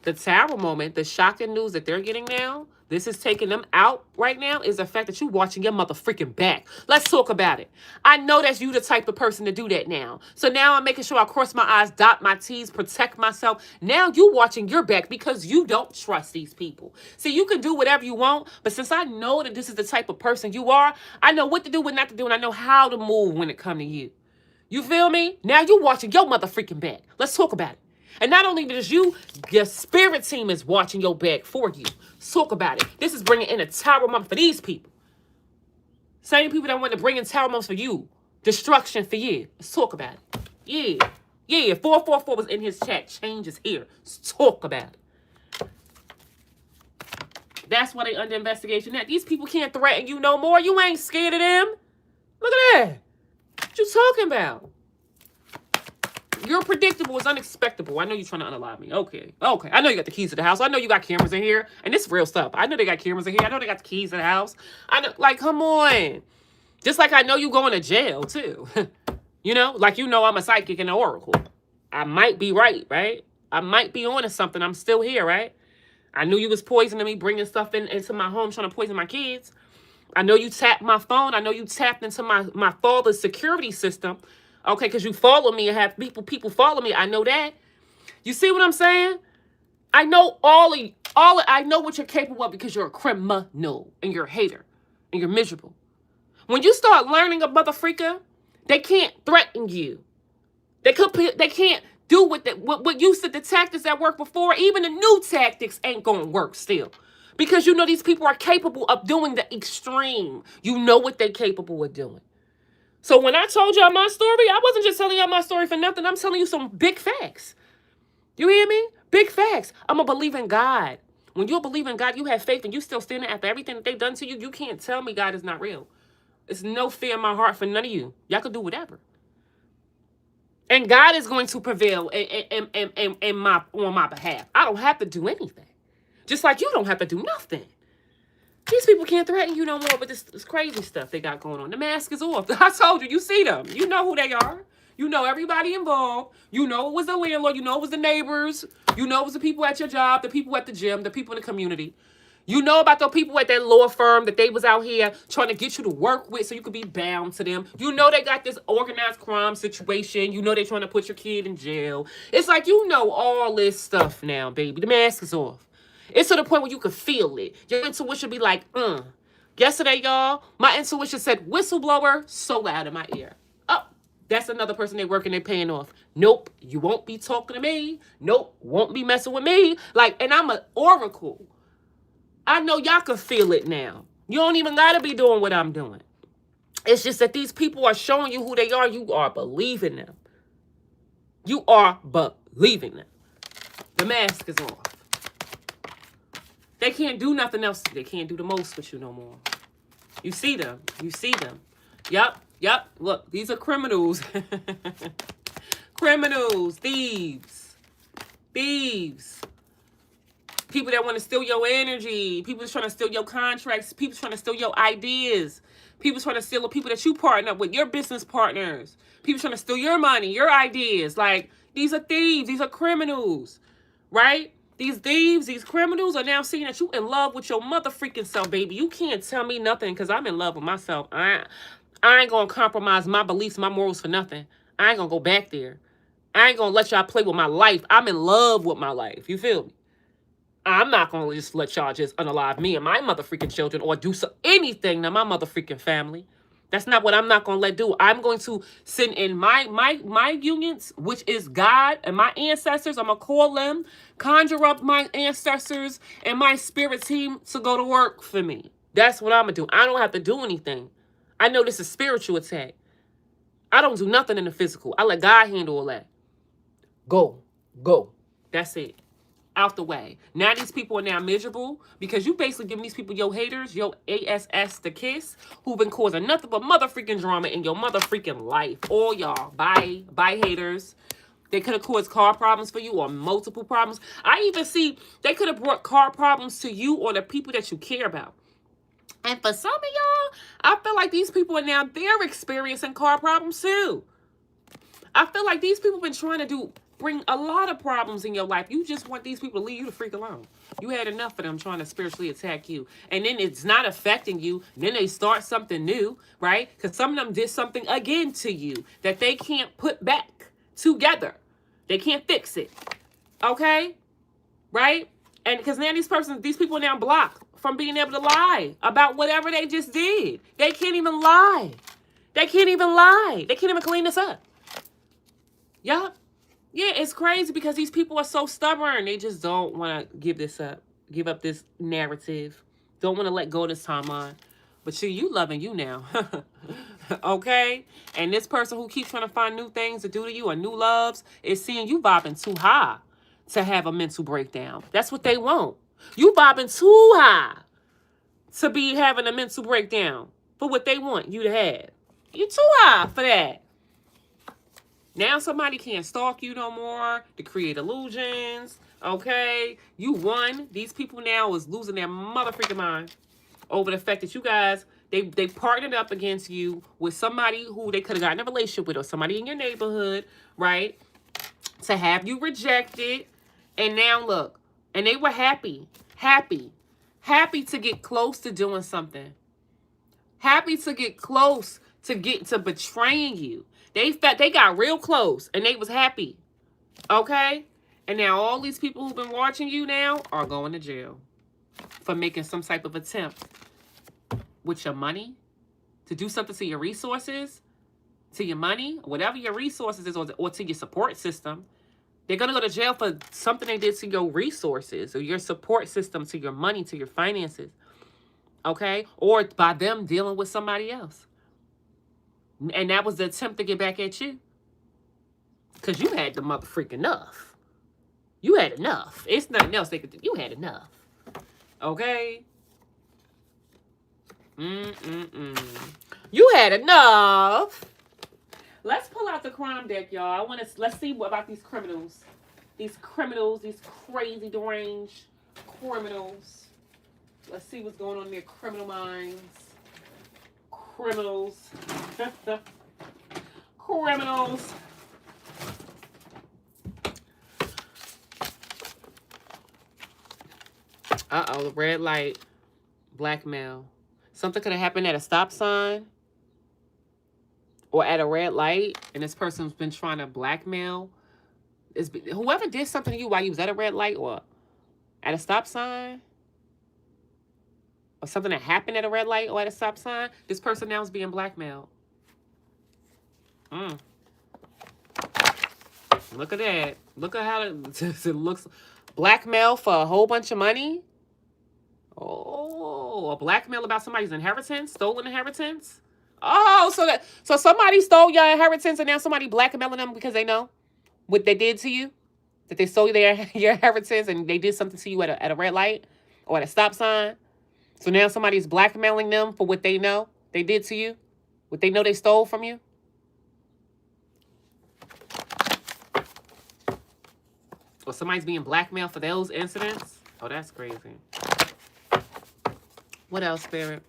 The Theyre moment, the shocking news that they're getting now, this is taking them out right now, is the fact that you're watching your motherfucking back. Let's talk about it. I know that's you the type of person to do that now. So now I'm making sure I cross my I's, dot my T's, protect myself. Now you watching your back because you don't trust these people. See, you can do whatever you want, but since I know that this is the type of person you are, I know what to do, what not to do, and I know how to move when it comes to you. You feel me? Now you watching your motherfucking back. Let's talk about it. And not only does your spirit team is watching your back for you. Talk about it. This is bringing in a Theyre moment for these people. Same people that want to bring in Theyre moments for you. Destruction for you. Let's talk about it. Yeah. Yeah. 444 was in his chat. Change is here. Let's talk about it. That's why they under investigation now. These people can't threaten you no more. You ain't scared of them. Look at that. What you talking about? You're predictable. It's unexpectable. I know you're trying to unalive me. Okay. I know you got the keys to the house. I know you got cameras in here. And this is real stuff. I know they got cameras in here. I know they got the keys to the house. I know, like, come on. Just like I know you going to jail, too. You know? Like, I'm a psychic and an oracle. I might be right? I might be on to something. I'm still here, right? I knew you was poisoning me, bringing stuff into my home, trying to poison my kids. I know you tapped my phone. I know you tapped into my father's security system. Okay, because you follow me and have people follow me. I know that. You see what I'm saying? I know I know what you're capable of because you're a criminal and you're a hater and you're miserable. When you start learning a motherfreaker, they can't threaten you. They can't do what used to the tactics that worked before. Even the new tactics ain't gonna work still. Because you know these people are capable of doing the extreme. You know what they're capable of doing. So when I told y'all my story, I wasn't just telling y'all my story for nothing. I'm telling you some big facts. You hear me? Big facts. I'm a believer in God. When you believe in God, you have faith, and you still standing after everything that they've done to you. You can't tell me God is not real. There's no fear in my heart for none of you. Y'all can do whatever. And God is going to prevail on my behalf. I don't have to do anything. Just like you don't have to do nothing. These people can't threaten you no more with this crazy stuff they got going on. The mask is off. I told you, you see them. You know who they are. You know everybody involved. You know it was the landlord. You know it was the neighbors. You know it was the people at your job, the people at the gym, the people in the community. You know about the people at that law firm that they was out here trying to get you to work with so you could be bound to them. You know they got this organized crime situation. You know they're trying to put your kid in jail. It's like you know all this stuff now, baby. The mask is off. It's to the point where you can feel it. Your intuition be like, Yesterday, y'all, my intuition said whistleblower so loud in my ear. Oh, that's another person they working, they paying off. Nope, you won't be talking to me. Nope, won't be messing with me. And I'm an oracle. I know y'all can feel it now. You don't even got to be doing what I'm doing. It's just that these people are showing you who they are. You are believing them. You are believing them. The mask is off. They can't do nothing else. They can't do the most with you no more. You see them. You see them. Yep. Look, these are criminals. Criminals. Thieves. People that want to steal your energy. People trying to steal your contracts. People trying to steal your ideas. People trying to steal the people that you partner up with, your business partners. People trying to steal your money, your ideas. These are thieves. These are criminals. Right? These thieves, these criminals are now seeing that you in love with your mother freaking self, baby. You can't tell me nothing because I'm in love with myself. I ain't going to compromise my beliefs, my morals for nothing. I ain't going to go back there. I ain't going to let y'all play with my life. I'm in love with my life. You feel me? I'm not going to just let y'all just unalive me and my mother freaking children or do anything to my mother freaking family. That's not what I'm not going to let do. I'm going to send in my unions, which is God and my ancestors. I'm going to call them, conjure up my ancestors and my spirit team to go to work for me. That's what I'm going to do. I don't have to do anything. I know this is spiritual attack. I don't do nothing in the physical. I let God handle all that. Go. That's it. Out the way. Now these people are now miserable because you basically giving these people your haters, your ASS the kiss, who've been causing nothing but mother freaking drama in your mother freaking life. All y'all. Bye haters. They could have caused car problems for you or multiple problems. I even see they could have brought car problems to you or the people that you care about. And for some of y'all, I feel like these people are now, they're experiencing car problems too. I feel like these people have been trying to bring a lot of problems in your life. You just want these people to leave you the freak alone. You had enough of them trying to spiritually attack you. And then it's not affecting you. Then they start something new, right? Because some of them did something again to you that they can't put back together. They can't fix it. Okay? Right? And because now these people are now blocked from being able to lie about whatever they just did. They can't even lie. They can't even clean this up. Yup. Yeah, it's crazy because these people are so stubborn. They just don't want to give up this narrative. Don't want to let go of this timeline. But you loving you now. Okay? And this person who keeps trying to find new things to do to you or new loves is seeing you bobbing too high to have a mental breakdown. That's what they want. You bobbing too high to be having a mental breakdown for what they want you to have. You're too high for that. Now somebody can't stalk you no more to create illusions, okay? You won. These people now is losing their mother freaking mind over the fact that you guys, they partnered up against you with somebody who they could have gotten a relationship with or somebody in your neighborhood, right? To have you rejected. And now look, and they were happy to get close to doing something. Happy to get close to betraying you. They got real close and they was happy. Okay? And now all these people who've been watching you now are going to jail for making some type of attempt with your money to do something to your resources, to your money, whatever your resources is, or to your support system. They're going to go to jail for something they did to your resources or your support system, to your money, to your finances. Okay? Or by them dealing with somebody else. And that was the attempt to get back at you. Because you had the motherfucking enough. You had enough. It's nothing else they could do. You had enough. Okay? You had enough. Let's pull out the crime deck, y'all. Let's see what about these criminals. These crazy, deranged criminals. Let's see what's going on in their criminal minds. Criminals. Criminals. Uh-oh, the red light. Blackmail. Something could have happened at a stop sign. Or at a red light. And this person's been trying to blackmail. Whoever did something to you while you was at a red light or at a stop sign. Or something that happened at a red light or at a stop sign. This person now is being blackmailed. Look at that. Look at how it looks. Blackmail for a whole bunch of money. Oh, a blackmail about somebody's inheritance, stolen inheritance. Oh, so somebody stole your inheritance and now somebody blackmailing them because they know what they did to you, that they stole your inheritance and they did something to you at a red light or at a stop sign. So now somebody's blackmailing them for what they know they did to you, what they know they stole from you. Or somebody's being blackmailed for those incidents. Oh, that's crazy. What else, Spirit?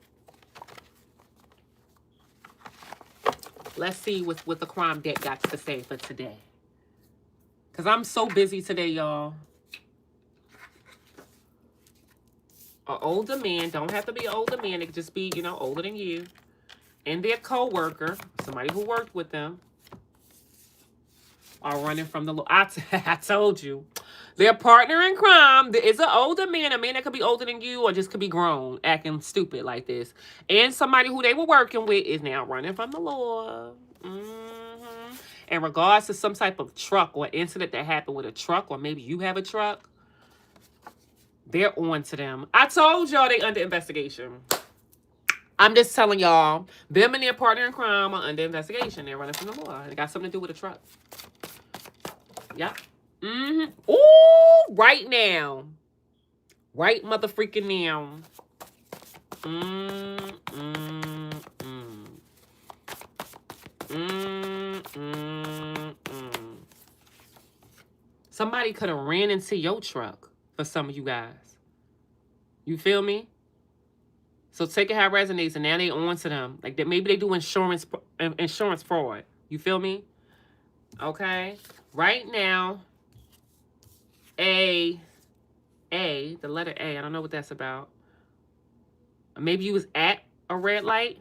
Let's see what the crime deck got to say for today. Because I'm so busy today, y'all. An older man, don't have to be an older man. It could just be, older than you. And their co-worker, somebody who worked with them, are running from the law. I told you. Their partner in crime is an older man, a man that could be older than you or just could be grown, acting stupid like this. And somebody who they were working with is now running from the law. In regards to some type of truck or incident that happened with a truck, or maybe you have a truck, they're on to them. I told y'all they under investigation. I'm just telling y'all, them and their partner in crime are under investigation. They're running from the law. It got something to do with a truck. Yep. Ooh, right now. Right motherfreaking now. Somebody could have ran into your truck for some of you guys. You feel me? So take it how it resonates, and now they on to them. Like that, maybe they do insurance fraud. You feel me? Okay. Right now, the letter A. I don't know what that's about. Maybe you was at a red light.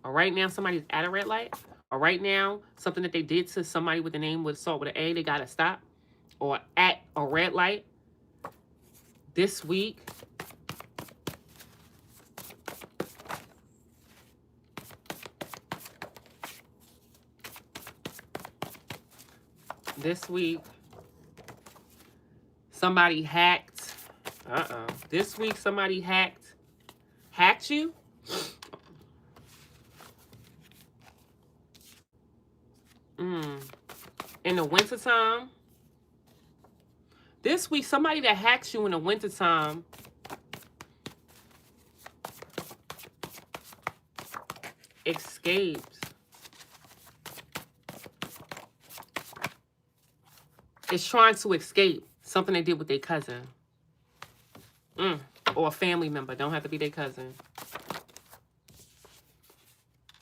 Or right now, somebody's at a red light. Or right now, something that they did to somebody with the name with start with an A, they got to stop. Or at a red light. This week. Somebody hacked. This week, somebody hacked you. In the wintertime. This week, somebody that hacks you in the wintertime escapes. Is trying to escape something they did with their cousin. Or a family member. Don't have to be their cousin.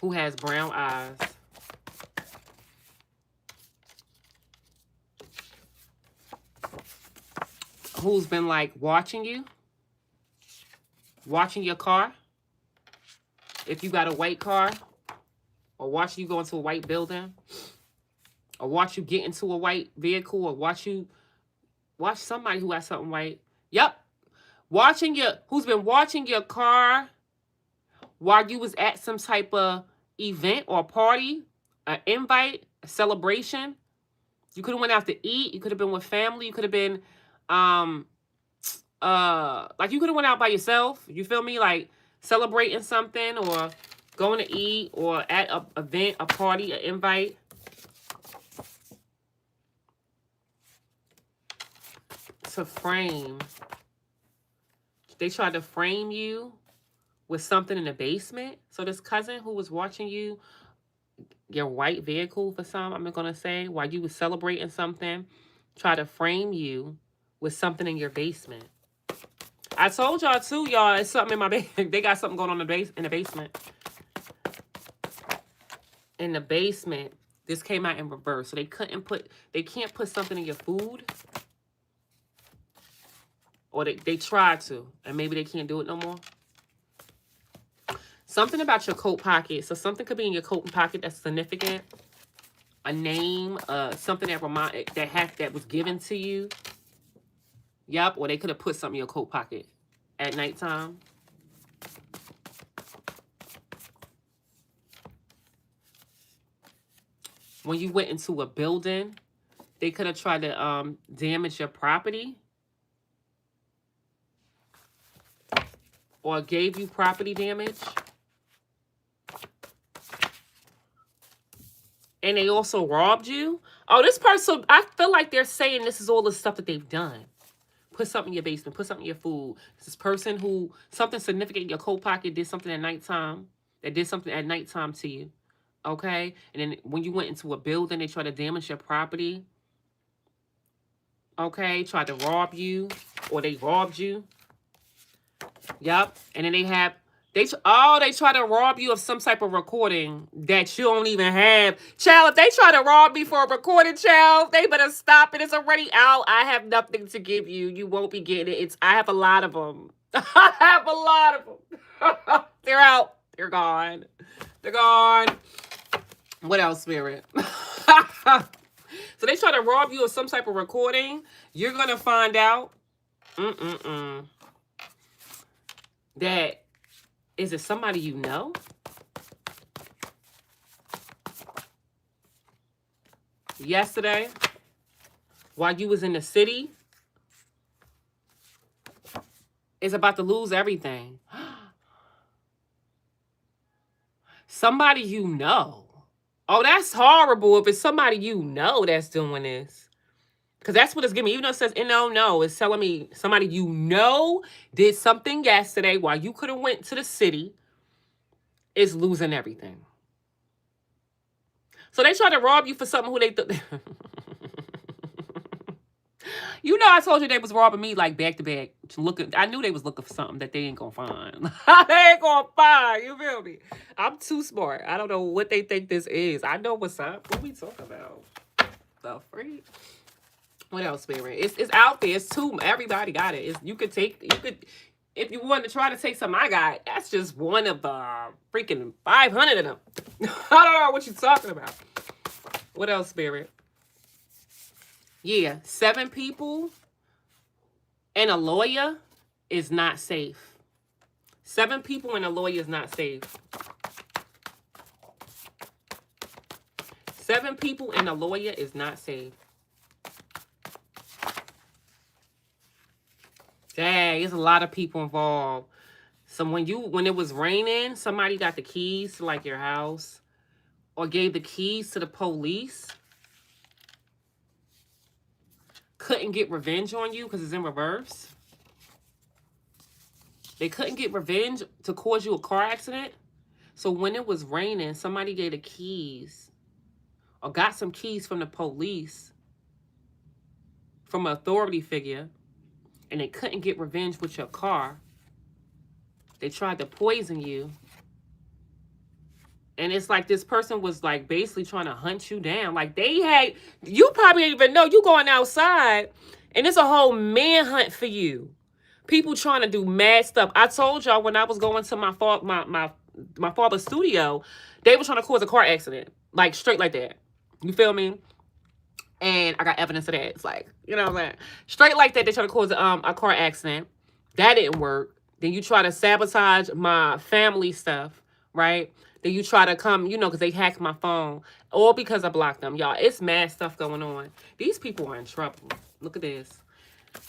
Who has brown eyes. Who's been like watching you. Watching your car. If you got a white car. Or watching you go into a white building. Or watch you get into a white vehicle. Or watch somebody who has something white. Yep. Who's been watching your car while you was at some type of event or party, an invite, a celebration. You could have went out to eat. You could have been with family. You could have been, like you could have went out by yourself. You feel me? Like celebrating something or going to eat or at an event, a party, an invite. To frame. They tried to frame you with something in the basement. So this cousin who was watching you, your white vehicle for some, I'm going to say, while you was celebrating something, try to frame you with something in your basement. I told y'all too, y'all, it's something in my basement. They got something going on in the basement. In the basement, this came out in reverse. So they can't put something in your food. Or they tried to, and maybe they can't do it no more. Something about your coat pocket. So something could be in your coat pocket that's significant. A name, something that was given to you. Yep, or they could have put something in your coat pocket at nighttime. When you went into a building, they could have tried to damage your property. Or gave you property damage. And they also robbed you. Oh, this person, I feel like they're saying this is all the stuff that they've done. Put something in your basement. Put something in your food. This person who, something significant in your coat pocket, did something at nighttime. That did something at nighttime to you. Okay? And then when you went into a building, they tried to damage your property. Okay? Tried to rob you. Or they robbed you. Yep. And then they try to rob you of some type of recording that you don't even have. Child, if they try to rob me for a recording, child, they better stop it. It's already out. I have nothing to give you. You won't be getting it. I have a lot of them. I have a lot of them. They're out. They're gone. They're gone. What else, Spirit? So they try to rob you of some type of recording. You're going to find out. That, is it somebody you know? Yesterday, while you was in the city, is about to lose everything. Somebody you know. Oh, that's horrible if it's somebody you know that's doing this. Because that's what it's giving me. Even though it says no, it's telling me somebody you know did something yesterday while you could have went to the city is losing everything. So they try to rob you for something who they... You know, I told you they was robbing me like back to back. I knew they was looking for something that they ain't gonna find. They ain't gonna find. You feel me? I'm too smart. I don't know what they think this is. I know what's up. What we talking about? The freak. What else, Spirit? It's out there. It's too. Everybody got it. You could, if you wanted to try to take some I got, that's just one of the freaking 500 of them. I don't know what you're talking about. What else, Spirit? Yeah, 7 people and a lawyer is not safe. 7 people and a lawyer is not safe. 7 people and a lawyer is not safe. Dang, there's a lot of people involved. So when it was raining, somebody got the keys to like your house or gave the keys to the police. Couldn't get revenge on you because it's in reverse. They couldn't get revenge to cause you a car accident. So when it was raining, somebody gave the keys or got some keys from the police, from an authority figure, and they couldn't get revenge with your car. They tried to poison you. And it's like this person was like basically trying to hunt you down. Like you probably didn't even know you going outside and it's a whole manhunt for you. People trying to do mad stuff. I told y'all when I was going to my father's studio, they were trying to cause a car accident. Like straight like that. You feel me? And I got evidence of that. It's like, you know what I'm saying? Straight like that, they try to cause a car accident. That didn't work. Then you try to sabotage my family stuff, right? Then you try to come, you know, because they hacked my phone. All because I blocked them. Y'all, it's mad stuff going on. These people are in trouble. Look at this.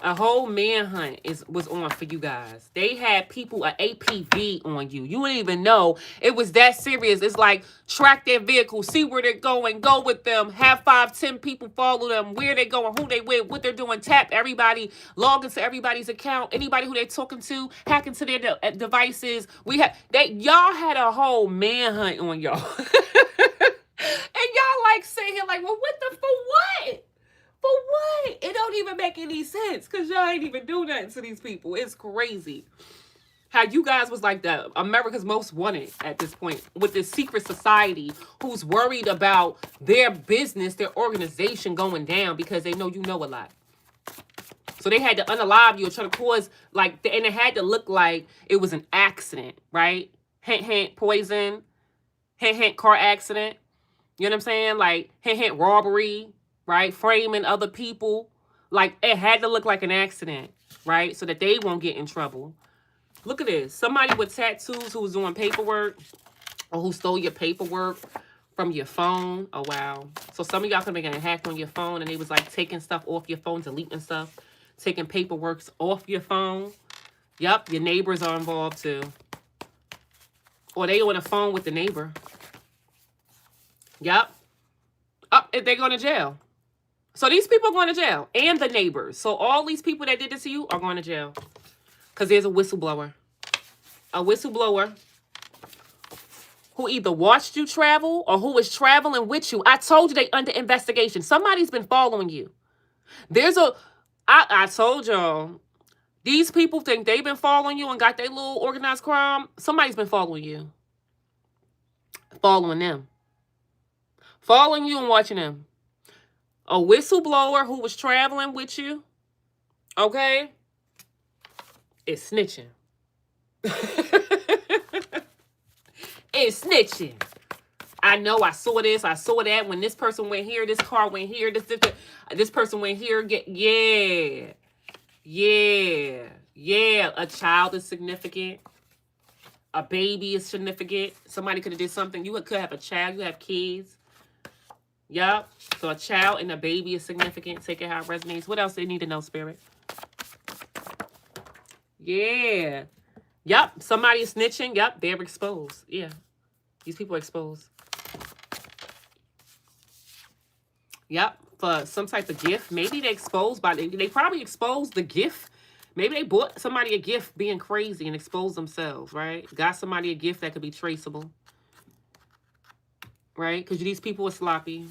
A whole manhunt was on for you guys. They had people, an APV on you. You wouldn't even know it was that serious. It's like track their vehicle, see where they're going, go with them, have 5, 10 people follow them, where they're going, who they with, what they're doing, tap everybody, log into everybody's account, anybody who they're talking to, hack into their devices. Y'all had a whole manhunt on y'all. And y'all like sitting here like, well, for what? For what? It don't even make any sense because y'all ain't even do nothing to these people. It's crazy. How you guys was like the America's Most Wanted at this point with this secret society who's worried about their business, their organization going down because they know you know a lot. So they had to unalive you or try to cause and it had to look like it was an accident, right? Hint, hint, poison. Hint, hint, car accident. You know what I'm saying? Like, hint, hint, robbery. Right? Framing other people. Like, it had to look like an accident, right? So that they won't get in trouble. Look at this. Somebody with tattoos who was doing paperwork or who stole your paperwork from your phone. Oh, wow. So some of y'all could have been getting hacked on your phone and they was like taking stuff off your phone, deleting stuff, taking paperwork off your phone. Yep, your neighbors are involved too. Or they on the phone with the neighbor. Yep. Up, if they going to jail. So these people are going to jail. And the neighbors. So all these people that did this to you are going to jail. Because there's a whistleblower. A whistleblower who either watched you travel or who was traveling with you. I told you they under investigation. Somebody's been following you. I told y'all. These people think they've been following you and got their little organized crime. Somebody's been following you. Following them. Following you and watching them. A whistleblower who was traveling with you, okay, is snitching. It's snitching. I know, I saw this, I saw that. When this person went here, this car went here, this person went here. Yeah. A child is significant. A baby is significant. Somebody could have did something. You could have a child, you have kids. Yup. So a child and a baby is significant. Take it how it resonates. What else they need to know, Spirit? Yeah. Yup. Somebody is snitching. Yup. They're exposed. Yeah. These people are exposed. Yup. For some type of gift. Maybe they exposed they probably exposed the gift. Maybe they bought somebody a gift being crazy and exposed themselves, right? Got somebody a gift that could be traceable. Right? Because these people are sloppy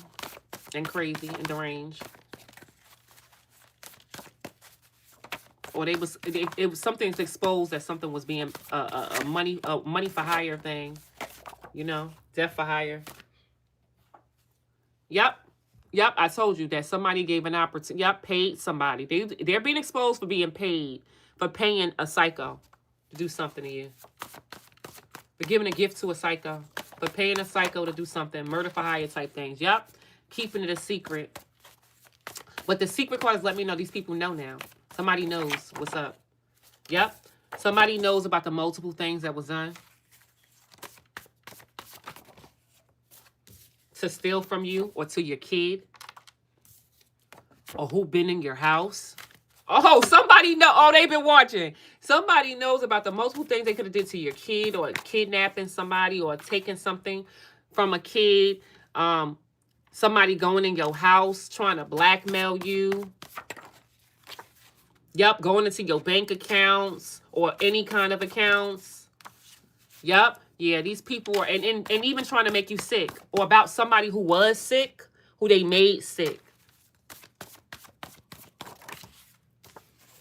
and crazy and deranged. Or it was something's exposed that something was being a money for hire thing. You know, death for hire. Yep, I told you that somebody gave an opportunity. Yep, paid somebody. They're being exposed for being paid, for paying a psycho to do something to you. For giving a gift to a psycho. For paying a psycho to do something. Murder for hire type things. Yep. Keeping it a secret. But the secret cards let me know these people know now. Somebody knows what's up. Yep. Somebody knows about the multiple things that was done. To steal from you or to your kid. Or who been in your house. Oh, somebody know. Oh, they've been watching. Somebody knows about the multiple things they could have did to your kid or kidnapping somebody or taking something from a kid. Somebody going in your house trying to blackmail you. Yep, going into your bank accounts or any kind of accounts. Yep, yeah, these people are, and even trying to make you sick. Or about somebody who was sick, who they made sick.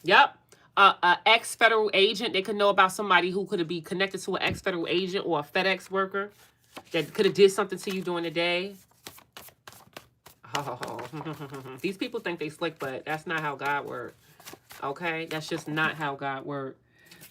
Yep. An ex-federal agent. They could know about somebody who could be connected to an ex-federal agent or a FedEx worker that could have did something to you during the day. Oh, these people think they slick, but that's not how God works. Okay? That's just not how God works.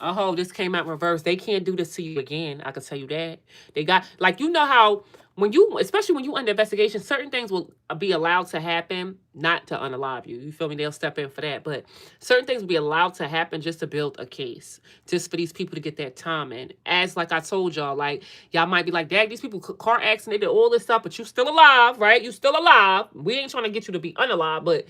Oh, this came out reverse. They can't do this to you again. I can tell you that. They got, like, you know how especially when you under investigation, certain things will be allowed to happen, not to unalive you. You feel me? They'll step in for that. But certain things will be allowed to happen just to build a case, just for these people to get that time in. As like I told y'all, like y'all might be like, Dad, these people car accident, they did all this stuff, but you still alive, right? You still alive. We ain't trying to get you to be unalive, but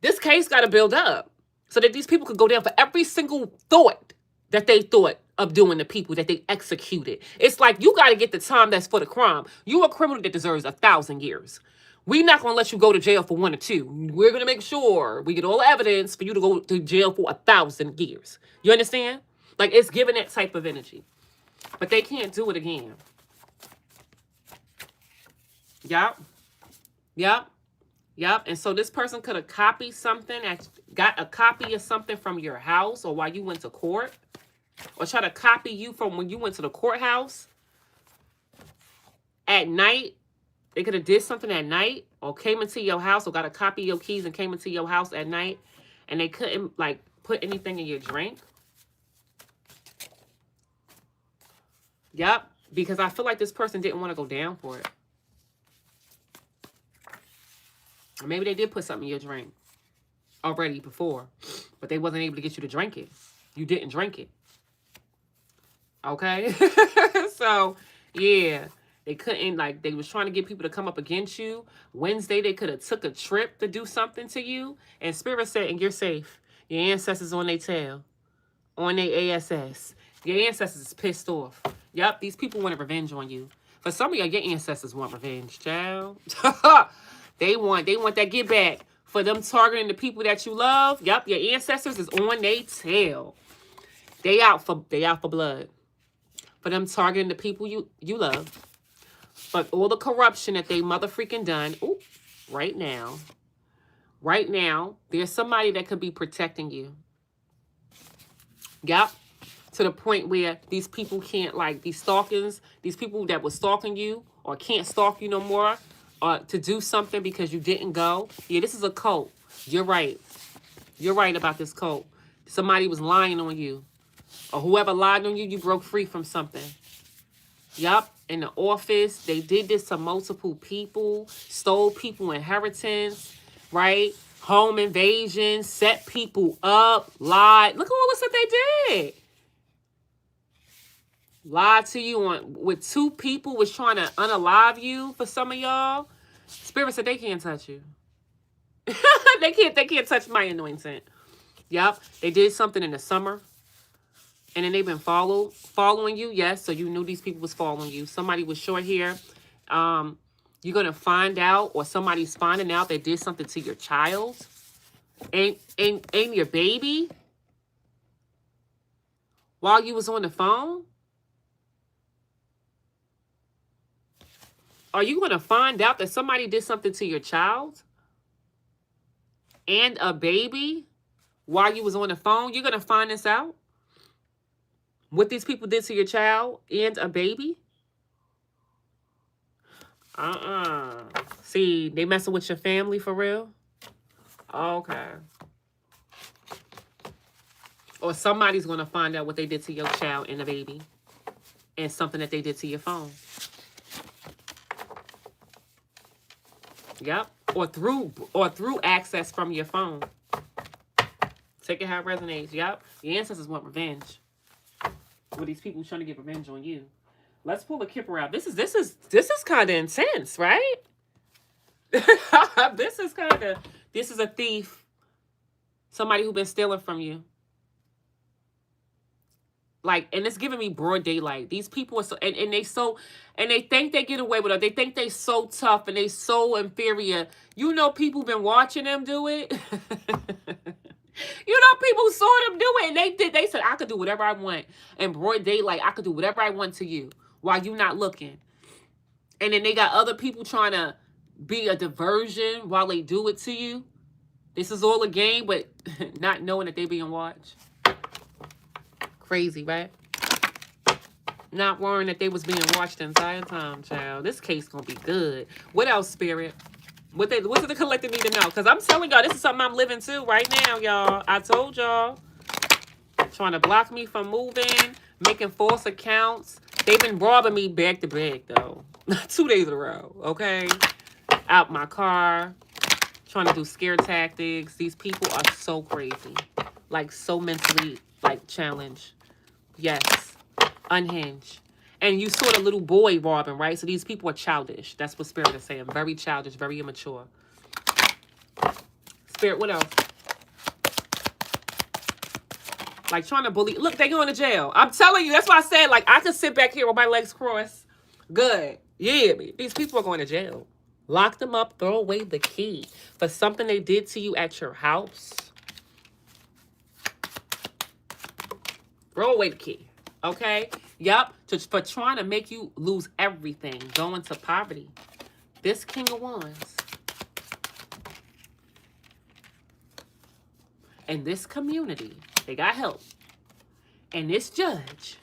this case got to build up so that these people could go down for every single thought that they thought of doing the people that they executed. It's like you got to get the time that's for the crime. You a criminal that deserves 1,000 years. We're not going to let you go to jail for 1 or 2. We're going to make sure we get all the evidence for you to go to jail for 1,000 years. You understand? Like, it's giving that type of energy. But they can't do it again. Yup. Yup. Yup. And so this person could have copied something, got a copy of something from your house or while you went to court. Or try to copy you from when you went to the courthouse at night. They could have did something at night or came into your house or got a copy of your keys and came into your house at night. And they couldn't, like, put anything in your drink. Yep. Because I feel like this person didn't want to go down for it. Or maybe they did put something in your drink already before. But they wasn't able to get you to drink it. You didn't drink it. Okay, so yeah, they couldn't, like, they was trying to get people to come up against you. Wednesday, they could have took a trip to do something to you. And Spirit said, and you're safe. Your ancestors on their tail, on their ASS. Your ancestors is pissed off. Yep, these people want revenge on you. For some of y'all, your ancestors want revenge, child. They want that get back for them targeting the people that you love. Yep, your ancestors is on their tail. They out for blood. For them targeting the people you love. But all the corruption that they motherfreaking done. Ooh, right now, there's somebody that could be protecting you. Yep. To the point where these people can't, like, these stalkers, these people that were stalking you or can't stalk you no more to do something because you didn't go. Yeah, this is a cult. You're right. You're right about this cult. Somebody was lying on you. Or whoever lied on you, you broke free from something. Yup. In the office, they did this to multiple people. Stole people inheritance. Right? Home invasion. Set people up. Lied. Look at all the stuff they did. Lied to you with 2 people was trying to unalive you for some of y'all. Spirit said they can't touch you. They can't touch my anointing. Yup. They did something in the summer. And then they've been following you. Yes, so you knew these people was following you. Somebody with short hair. You're going to find out, or somebody's finding out they did something to your child. And your baby. While you was on the phone. Are you going to find out that somebody did something to your child? And a baby? While you was on the phone? You're going to find this out? What these people did to your child and a baby? See, they messing with your family for real? Okay. Or somebody's going to find out what they did to your child and a baby. And something that they did to your phone. Yep. Or through access from your phone. Take it how it resonates. Yep. Your ancestors want revenge. With these people trying to get revenge on you. Let's pull a Kipper out. This is kind of intense, right? This is a thief. Somebody who been stealing from you. Like, and it's giving me broad daylight. These people are so, and they think they get away with it. They think they so tough and they so inferior. You know, people been watching them do it. You know, people saw them do it, and they said, I could do whatever I want. And broad daylight, I could do whatever I want to you while you not looking. And then they got other people trying to be a diversion while they do it to you. This is all a game, but not knowing that they being watched. Crazy, right? Not worrying that they was being watched the entire time, child. This case gonna be good. What else, Spirit? What did the collective need to know? Because I'm telling y'all, this is something I'm living to right now, y'all. I told y'all. Trying to block me from moving, making false accounts. They've been robbing me back to back, though. 2 days in a row, okay? Out my car, trying to do scare tactics. These people are so crazy. Like, so mentally, like, challenged. Yes. Unhinged. And you saw the little boy robbing, right? So these people are childish. That's what Spirit is saying. Very childish, very immature. Spirit, what else? Like, trying to bully. Look, they going to jail. I'm telling you, that's why I said, like, I could sit back here with my legs crossed. Good. Yeah, me. These people are going to jail. Lock them up, throw away the key for something they did to you at your house. Throw away the key. Okay? Yep. For trying to make you lose everything. Go into poverty. This King of Wands. And this community, they got help. And this judge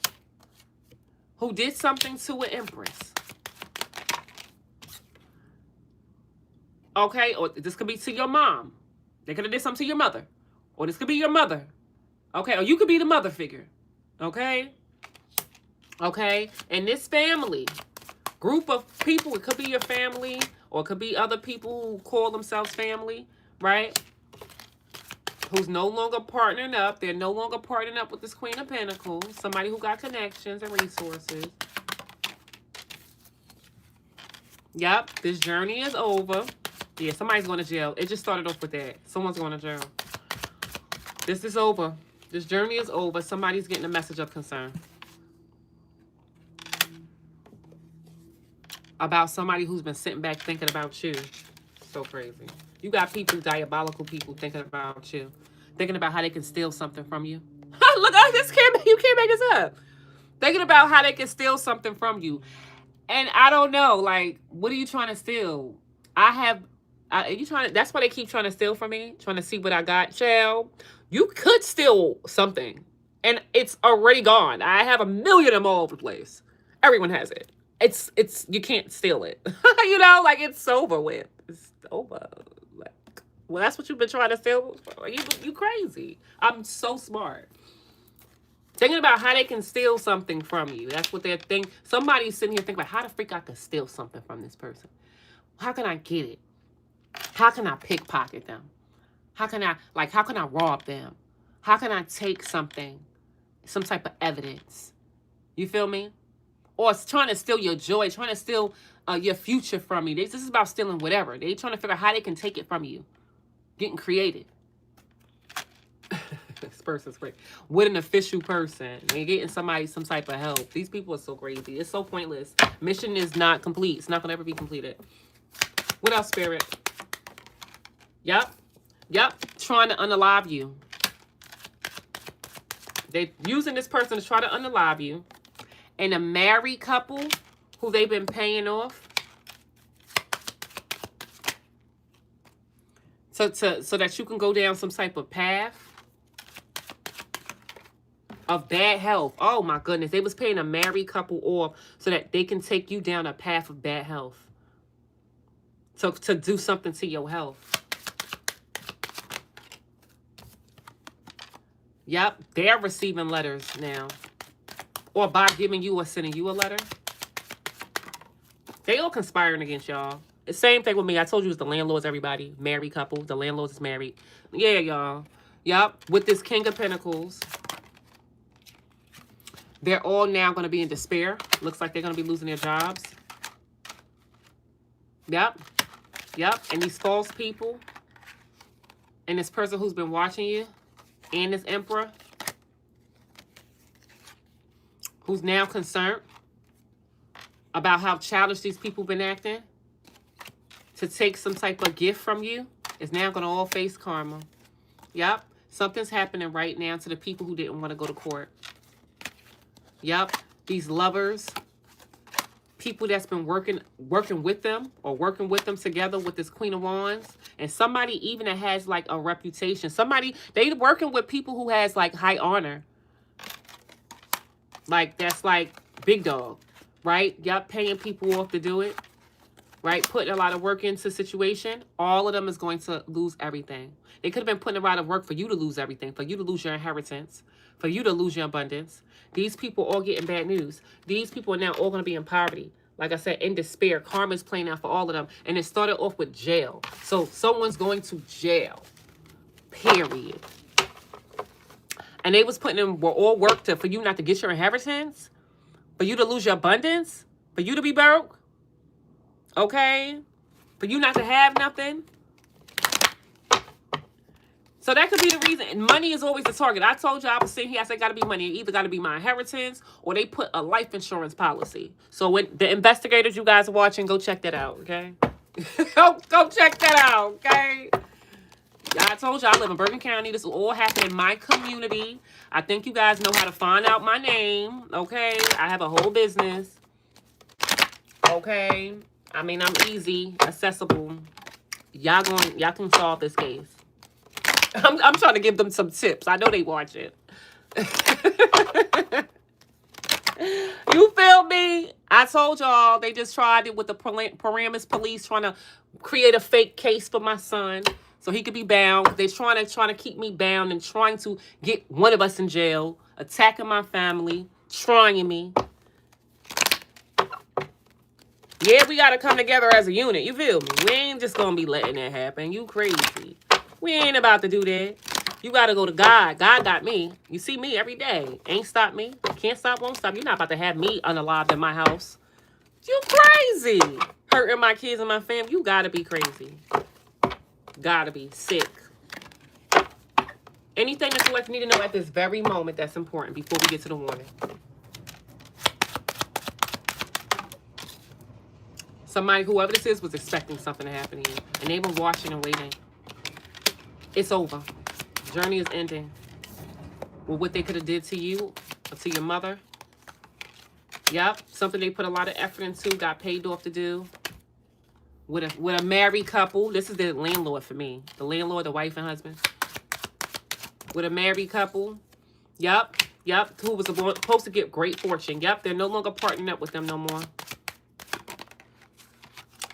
who did something to an empress. Okay? Or this could be to your mom. They could have did something to your mother. Or this could be your mother. Okay? Or you could be the mother figure. Okay? Okay? And this family, group of people, it could be your family, or it could be other people who call themselves family, right? Who's no longer partnering up. They're no longer partnering up with this Queen of Pentacles. Somebody who got connections and resources. Yep, this journey is over. Yeah, somebody's going to jail. It just started off with that. Someone's going to jail. This is over. This journey is over. Somebody's getting a message of concern. About somebody who's been sitting back thinking about you. So crazy. You got people, diabolical people, thinking about you. Thinking about how they can steal something from you. Look, you can't make this up. Thinking about how they can steal something from you. And I don't know, like, what are you trying to steal? That's why they keep trying to steal from me, trying to see what I got. Child, you could steal something, and it's already gone. I have a million of them all over the place. Everyone has it. It's you can't steal it. You know, like, it's over with. It's over. Like, well, that's what you've been trying to steal. You crazy. I'm so smart. Thinking about how they can steal something from you. That's what they're thinking. Somebody's sitting here thinking about how the freak I could steal something from this person. How can I get it? How can I pickpocket them? How can I rob them? How can I take something, some type of evidence? You feel me? Or it's trying to steal your joy, trying to steal your future from you. This is about stealing whatever. They're trying to figure out how they can take it from you. Getting creative. This person's great. With an official person. They're getting somebody some type of help. These people are so crazy. It's so pointless. Mission is not complete. It's not going to ever be completed. What else, Spirit? Yep. Trying to unalive you. They're using this person to try to unalive you. And a married couple who they've been paying off. So that you can go down some type of path of bad health. Oh my goodness. They was paying a married couple off so that they can take you down a path of bad health. So to do something to your health. Yep. They're receiving letters now. Or by giving you or sending you a letter. They all conspiring against y'all. The same thing with me. I told you it's the landlords, everybody. Married couple. The landlords is married. Yeah, y'all. Yep. With this King of Pentacles. They're all now going to be in despair. Looks like they're going to be losing their jobs. Yep. And these false people. And this person who's been watching you. And this Emperor. Who's now concerned about how childish these people been acting. To take some type of gift from you. Is now going to all face karma. Yep. Something's happening right now to the people who didn't want to go to court. Yep, these lovers, people that's been working with them or working with them together with this Queen of Wands. And somebody even that has like a reputation. Somebody, they working with people who has like high honor. Like that's like big dog, right? Yep, paying people off to do it. Right, putting a lot of work into the situation. All of them is going to lose everything. They could have been putting a lot of work for you to lose everything. For you to lose your inheritance. For you to lose your abundance. These people all getting bad news. These people are now all going to be in poverty. Like I said, in despair. Karma's playing out for all of them. And it started off with jail. So someone's going to jail. Period. And they was putting in all work for you not to get your inheritance. For you to lose your abundance. For you to be broke. Okay? For you not to have nothing. So that could be the reason. And money is always the target. I told you I was sitting here. I said, got to be money. It either got to be my inheritance or they put a life insurance policy. So when the investigators you guys are watching, go check that out, okay? go check that out, okay? I told you I live in Bergen County. This will all happen in my community. I think you guys know how to find out my name, okay? I have a whole business, okay? I mean, I'm easy, accessible. Y'all can solve this case. I'm trying to give them some tips. I know they watch it. You feel me? I told y'all they just tried it with the Paramus police trying to create a fake case for my son so he could be bound. They're trying to keep me bound and trying to get one of us in jail, attacking my family, trying me. Yeah, we got to come together as a unit. You feel me? We ain't just going to be letting that happen. You crazy. We ain't about to do that. You got to go to God. God got me. You see me every day. Ain't stop me. Can't stop, won't stop. You're not about to have me unalived in my house. You crazy. Hurting my kids and my family. You got to be crazy. Got to be sick. Anything that you need to know at this very moment that's important before we get to the warning. Somebody, whoever this is, was expecting something to happen to you. And they were watching and waiting. It's over. Journey is ending. With what they could have did to you or to your mother. Yep. Something they put a lot of effort into, got paid off to do. With a married couple. This is the landlord for me. The landlord, the wife and husband. With a married couple. Yep. Yep. Who was supposed to get great fortune. Yep. They're no longer partnering up with them no more.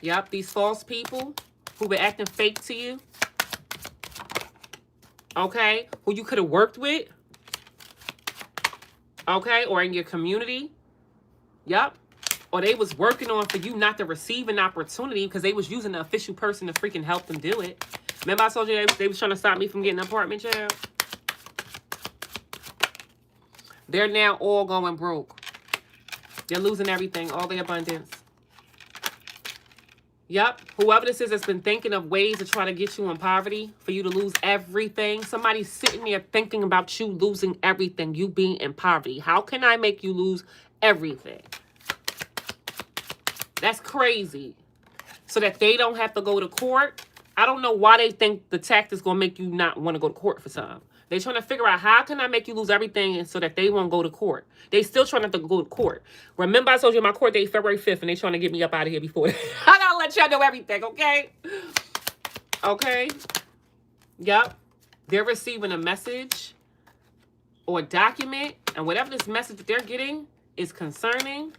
Yep, these false people who were acting fake to you. Okay, who you could have worked with. Okay, or in your community. Yep. Or they was working on for you not to receive an opportunity because they was using the official person to freaking help them do it. Remember I told you they was trying to stop me from getting an apartment, child? They're now all going broke. They're losing everything, all their abundance. Yep. Whoever this is that's been thinking of ways to try to get you in poverty, for you to lose everything. Somebody's sitting there thinking about you losing everything, you being in poverty. How can I make you lose everything? That's crazy. So that they don't have to go to court. I don't know why they think the tactic's going to make you not want to go to court for something. They're trying to figure out how can I make you lose everything so that they won't go to court. They still trying not to go to court. Remember I told you my court date February 5th and they trying to get me up out of here before. I gotta let y'all know everything, okay? Okay? Yep. They're receiving a message or a document, and whatever this message that they're getting is concerning,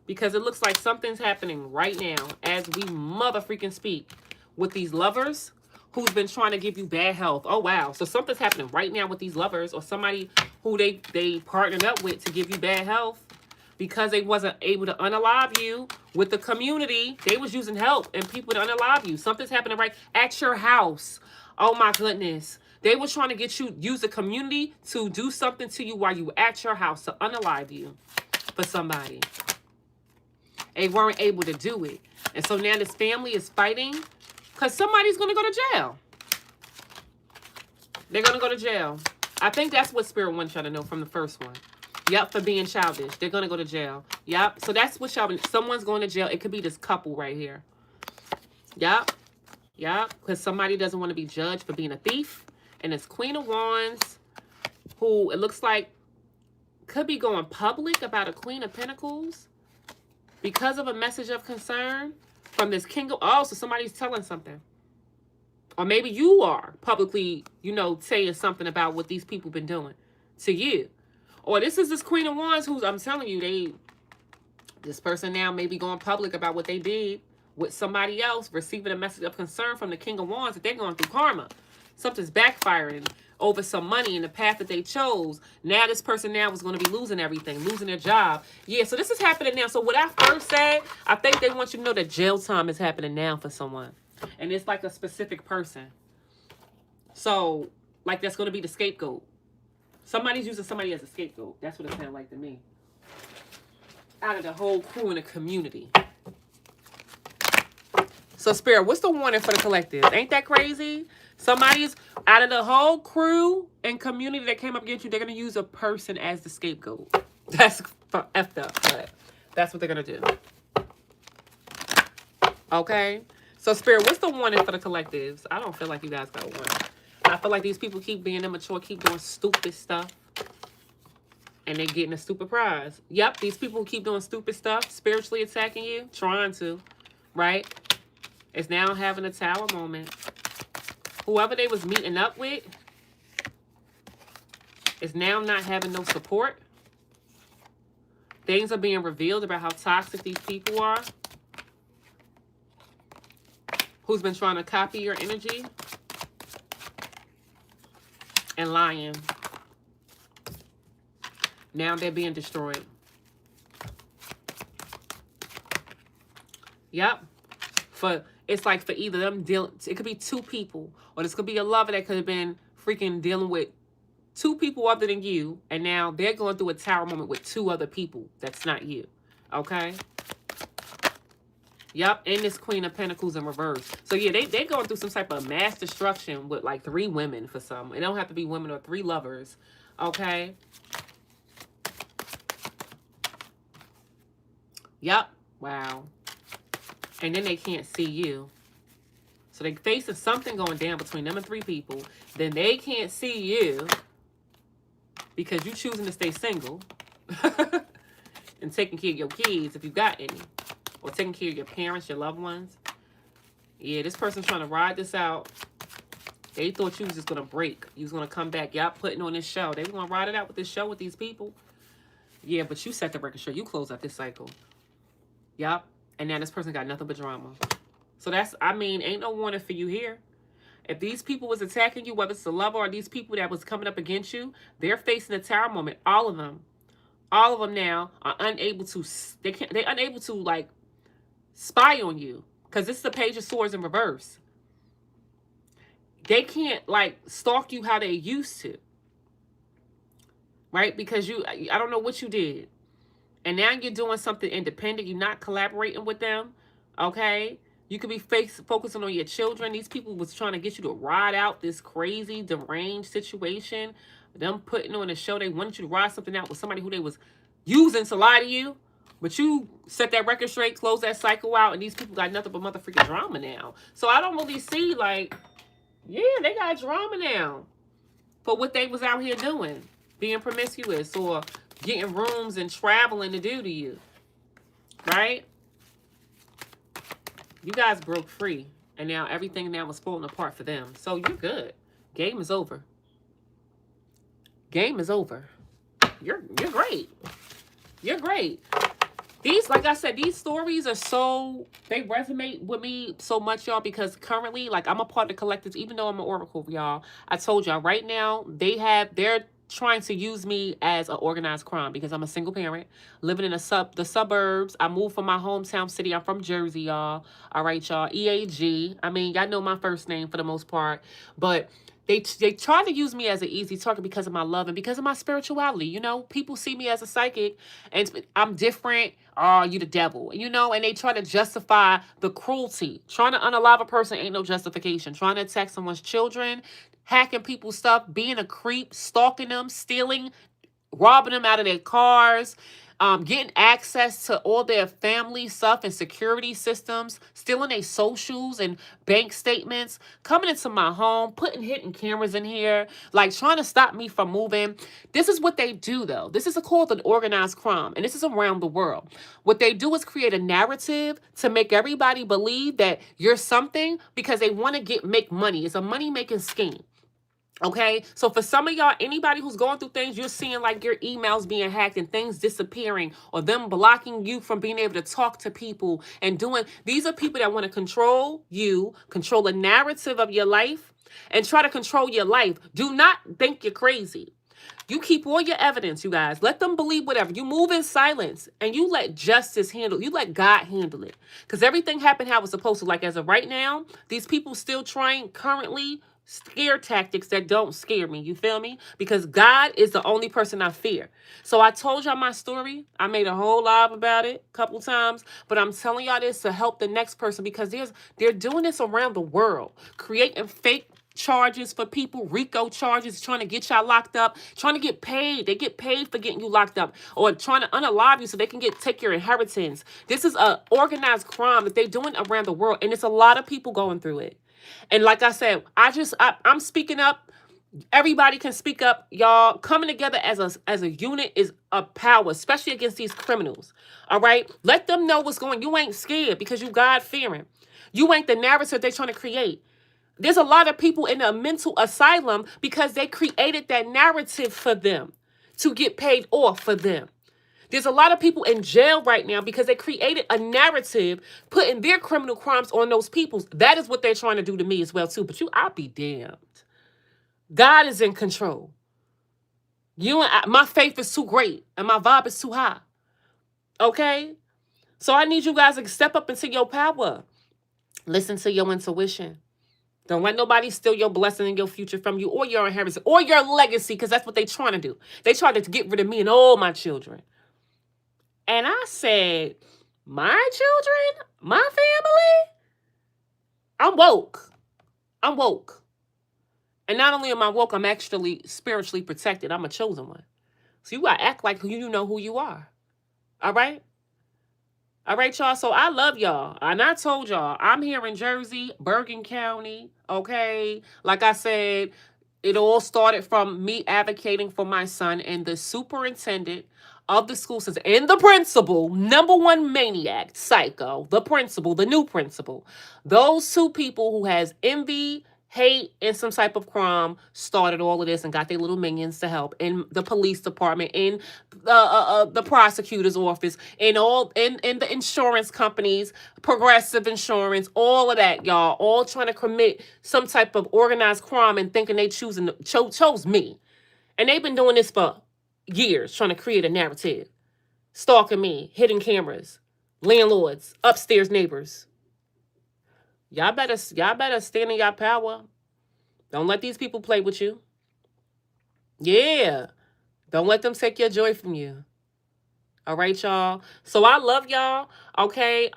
because it looks like something's happening right now as we mother freaking speak with these lovers who's been trying to give you bad health. Oh, wow. So something's happening right now with these lovers or somebody who they partnered up with to give you bad health because they wasn't able to unalive you with the community. They was using help and people to unalive you. Something's happening right at your house. Oh, my goodness. They was trying to get you, use the community to do something to you while you were at your house to unalive you for somebody. They weren't able to do it. And so now this family is fighting because somebody's going to go to jail. They're going to go to jail. I think that's what Spirit wants y'all to know from the first one. Yep, for being childish. They're going to go to jail. Yep. So that's what y'all, someone's going to jail. It could be this couple right here. Yep. Yep. Because somebody doesn't want to be judged for being a thief. And it's Queen of Wands, who it looks like could be going public about a Queen of Pentacles because of a message of concern from this King of... Oh, so somebody's telling something. Or maybe you are publicly, you know, saying something about what these people been doing to you. Or this is this Queen of Wands who's, I'm telling you, this person now may be going public about what they did with somebody else, receiving a message of concern from the King of Wands that they're going through karma. Something's backfiring. over some money in the path that they chose. Now this person now is going to be losing everything, losing their job. Yeah, so this is happening now. So what I first said, I think they want you to know that jail time is happening now for someone. And it's like a specific person. So, like, that's going to be the scapegoat. Somebody's using somebody as a scapegoat. That's what it sounds like to me. Out of the whole crew in the community. So, Spirit, what's the warning for the collective? Ain't that crazy? Somebody's out of the whole crew and community that came up against you, they're going to use a person as the scapegoat. That's effed up, but that's what they're going to do. Okay? So, Spirit, what's the warning for the collectives? I don't feel like you guys got a warning. I feel like these people keep being immature, keep doing stupid stuff. And they're getting a stupid prize. Yep, these people who keep doing stupid stuff, spiritually attacking you, trying to, right? Is now having a tower moment. Whoever they was meeting up with is now not having no support. Things are being revealed about how toxic these people are. Who's been trying to copy your energy and lying. Now they're being destroyed. Yep. It's like for either them dealing, it could be two people, or this could be a lover that could have been freaking dealing with two people other than you, and now they're going through a tower moment with two other people that's not you. Okay? Yep, and this Queen of Pentacles in reverse. So yeah, they're going through some type of mass destruction with like 3 women for some. It don't have to be women or 3 lovers. Okay? Yep. Wow. And then they can't see you. So they facing something going down between them and 3 people. Then they can't see you because you choosing to stay single and taking care of your kids if you got any. Or taking care of your parents, your loved ones. Yeah, this person's trying to ride this out. They thought you was just going to break. You was going to come back. Y'all putting on this show. They were going to ride it out with this show with these people. Yeah, but you set the record straight. You closed out this cycle. Yep. And now this person got nothing but drama. So that's, I mean, ain't no warning for you here. If these people was attacking you, whether it's a lover or these people that was coming up against you, they're facing a tower moment. All of them. All of them now are unable to, they're unable to, like, spy on you. Because this is the Page of Swords in reverse. They can't, like, stalk you how they used to. Right? Because I don't know what you did. And now you're doing something independent. You're not collaborating with them. Okay? You could be focusing on your children. These people was trying to get you to ride out this crazy, deranged situation. Them putting on a show. They wanted you to ride something out with somebody who they was using to lie to you. But you set that record straight, close that cycle out, and these people got nothing but motherfucking drama now. So I don't really see, like, yeah, they got drama now for what they was out here doing. Being promiscuous or getting rooms and traveling to do to you. Right? You guys broke free. And now everything now was falling apart for them. So you're good. Game is over. Game is over. You're great. You're great. These, like I said, these stories are so, they resonate with me so much, y'all, because currently, like, I'm a part of the collectives, even though I'm an oracle, y'all. I told y'all, right now, they're trying to use me as an organized crime because I'm a single parent living in the suburbs. I moved from my hometown city. I'm from Jersey, y'all. All right, y'all. EAG. I mean, y'all know my first name for the most part, but they try to use me as an easy target because of my love and because of my spirituality. You know, people see me as a psychic and I'm different. Oh, you the devil, you know, and they try to justify the cruelty. Trying to unalive a person ain't no justification. Trying to attack someone's children, hacking people's stuff, being a creep, stalking them, stealing, robbing them out of their cars, getting access to all their family stuff and security systems, stealing their socials and bank statements, coming into my home, putting hidden cameras in here, like trying to stop me from moving. This is what they do, though. This is called an organized crime, and this is around the world. What they do is create a narrative to make everybody believe that you're something because they want to make money. It's a money-making scheme. Okay, so for some of y'all, anybody who's going through things, you're seeing like your emails being hacked and things disappearing or them blocking you from being able to talk to people and doing, these are people that want to control you, control the narrative of your life, and try to control your life. Do not think you're crazy. You keep all your evidence, you guys. Let them believe whatever. You move in silence and you let justice handle. You let God handle it. Because everything happened how it was supposed to. Like as of right now, these people still trying currently scare tactics that don't scare me. You feel me? Because God is the only person I fear. So I told y'all my story. I made a whole live about it a couple times. But I'm telling y'all this to help the next person because they're doing this around the world. Creating fake charges for people, RICO charges, trying to get y'all locked up, trying to get paid. They get paid for getting you locked up or trying to unalive you so they can take your inheritance. This is a organized crime that they're doing around the world. And it's a lot of people going through it. And like I said, I'm speaking up. Everybody can speak up. Y'all coming together as a unit is a power, especially against these criminals. All right? Let them know what's going on. You ain't scared because you God-fearing. You ain't the narrative they're trying to create. There's a lot of people in a mental asylum because they created that narrative for them to get paid off for them. There's a lot of people in jail right now because they created a narrative putting their criminal crimes on those people. That is what they're trying to do to me as well, too. But I'll be damned. God is in control. My faith is too great and my vibe is too high. Okay? So I need you guys to step up into your power. Listen to your intuition. Don't let nobody steal your blessing and your future from you or your inheritance or your legacy because that's what they're trying to do. They tried to get rid of me and all my children. And I said, my children, my family, I'm woke. I'm woke. And not only am I woke, I'm actually spiritually protected. I'm a chosen one. So you got to act like you know who you are. All right? All right, y'all. So I love y'all. And I told y'all, I'm here in Jersey, Bergen County. Okay? Like I said, it all started from me advocating for my son and the superintendent of the school system and the principal, number one maniac, psycho, the principal, the new principal. Those two people who has envy, hate, and some type of crime started all of this and got their little minions to help in the police department, in the prosecutor's office, in the insurance companies, Progressive Insurance, all of that, y'all, all trying to commit some type of organized crime and thinking they chose me. And they've been doing this for years, trying to create a narrative, stalking me, hidden cameras, landlords, upstairs neighbors. Y'all better stand in your power. Don't let these people play with you. Yeah. Don't let them take your joy from you. All right, y'all. So I love y'all. Okay.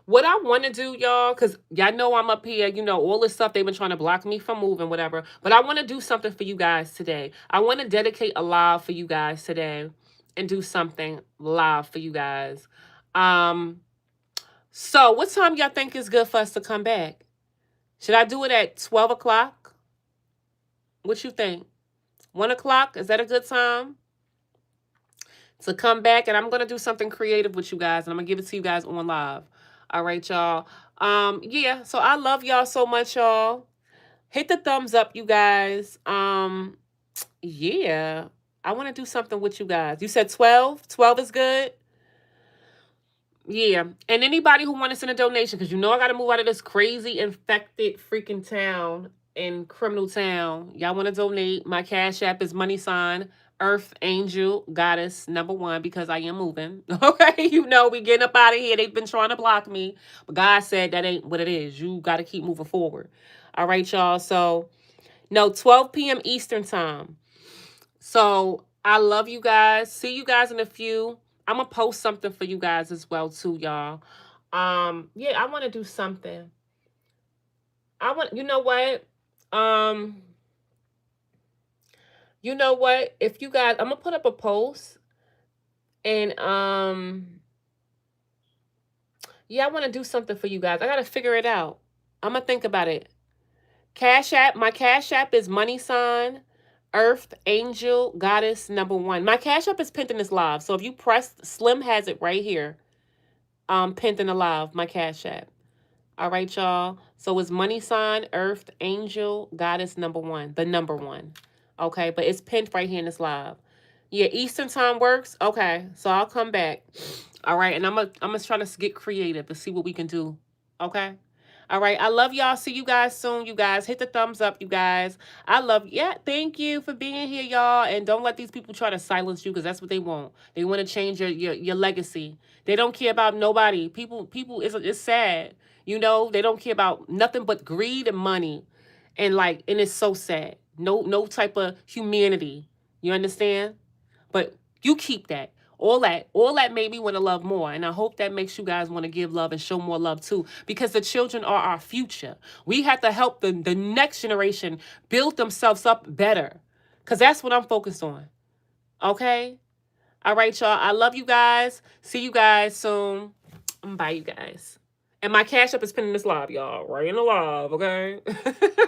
What I want to do, y'all, because y'all know I'm up here, all this stuff they've been trying to block me from moving, whatever. But I want to do something for you guys today. I want to dedicate a live for you guys today and do something live for you guys. So what time y'all think is good for us to come back? Should I do it at 12 o'clock? What you think? 1 o'clock? Is that a good time to come back? And I'm going to do something creative with you guys. And I'm going to give it to you guys on live. All right, y'all. Yeah, so I love y'all so much, y'all. Hit the thumbs up, you guys. Yeah, I want to do something with you guys. You said 12? 12 is good? Yeah, and anybody who wants to send a donation, because I got to move out of this crazy, infected freaking town in criminal town. Y'all want to donate? My Cash App is # Earth Angel Goddess #1 because I am moving. Okay, we getting up out of here. They've been trying to block me, but God said that ain't what it is. You got to keep moving forward. All right, y'all. So, no, 12 p.m. Eastern time. So, I love you guys. See you guys in a few. I'm going to post something for you guys as well, too, y'all. Yeah, I want to do something. You know what? If you guys, I'm going to put up a post. And, yeah, I want to do something for you guys. I got to figure it out. I'm going to think about it. Cash App. My Cash App is # Earth Angel Goddess #1. My Cash App is pinned in this live. So if you press, Slim has it right here. Pinned in the live, my Cash App. All right, y'all. So it's money sign, earth, angel, goddess number one. The number one. Okay, but it's pinned right here in this live. Yeah, Eastern time works. Okay, so I'll come back. All right, and I'm gonna try to get creative to see what we can do. Okay. All right. I love y'all. See you guys soon. You guys hit the thumbs up. You guys. I love. Yeah. Thank you for being here, y'all. And don't let these people try to silence you because that's what they want. They want to change your legacy. They don't care about nobody. People. It's sad. You know. They don't care about nothing but greed and money, and it's so sad. No type of humanity. You understand? But you keep that. All that made me want to love more. And I hope that makes you guys want to give love and show more love too. Because the children are our future. We have to help the next generation build themselves up better. Because that's what I'm focused on. Okay? All right, y'all. I love you guys. See you guys soon. Bye, you guys. And my cash up is pinned in this live, y'all. Right in the live, okay?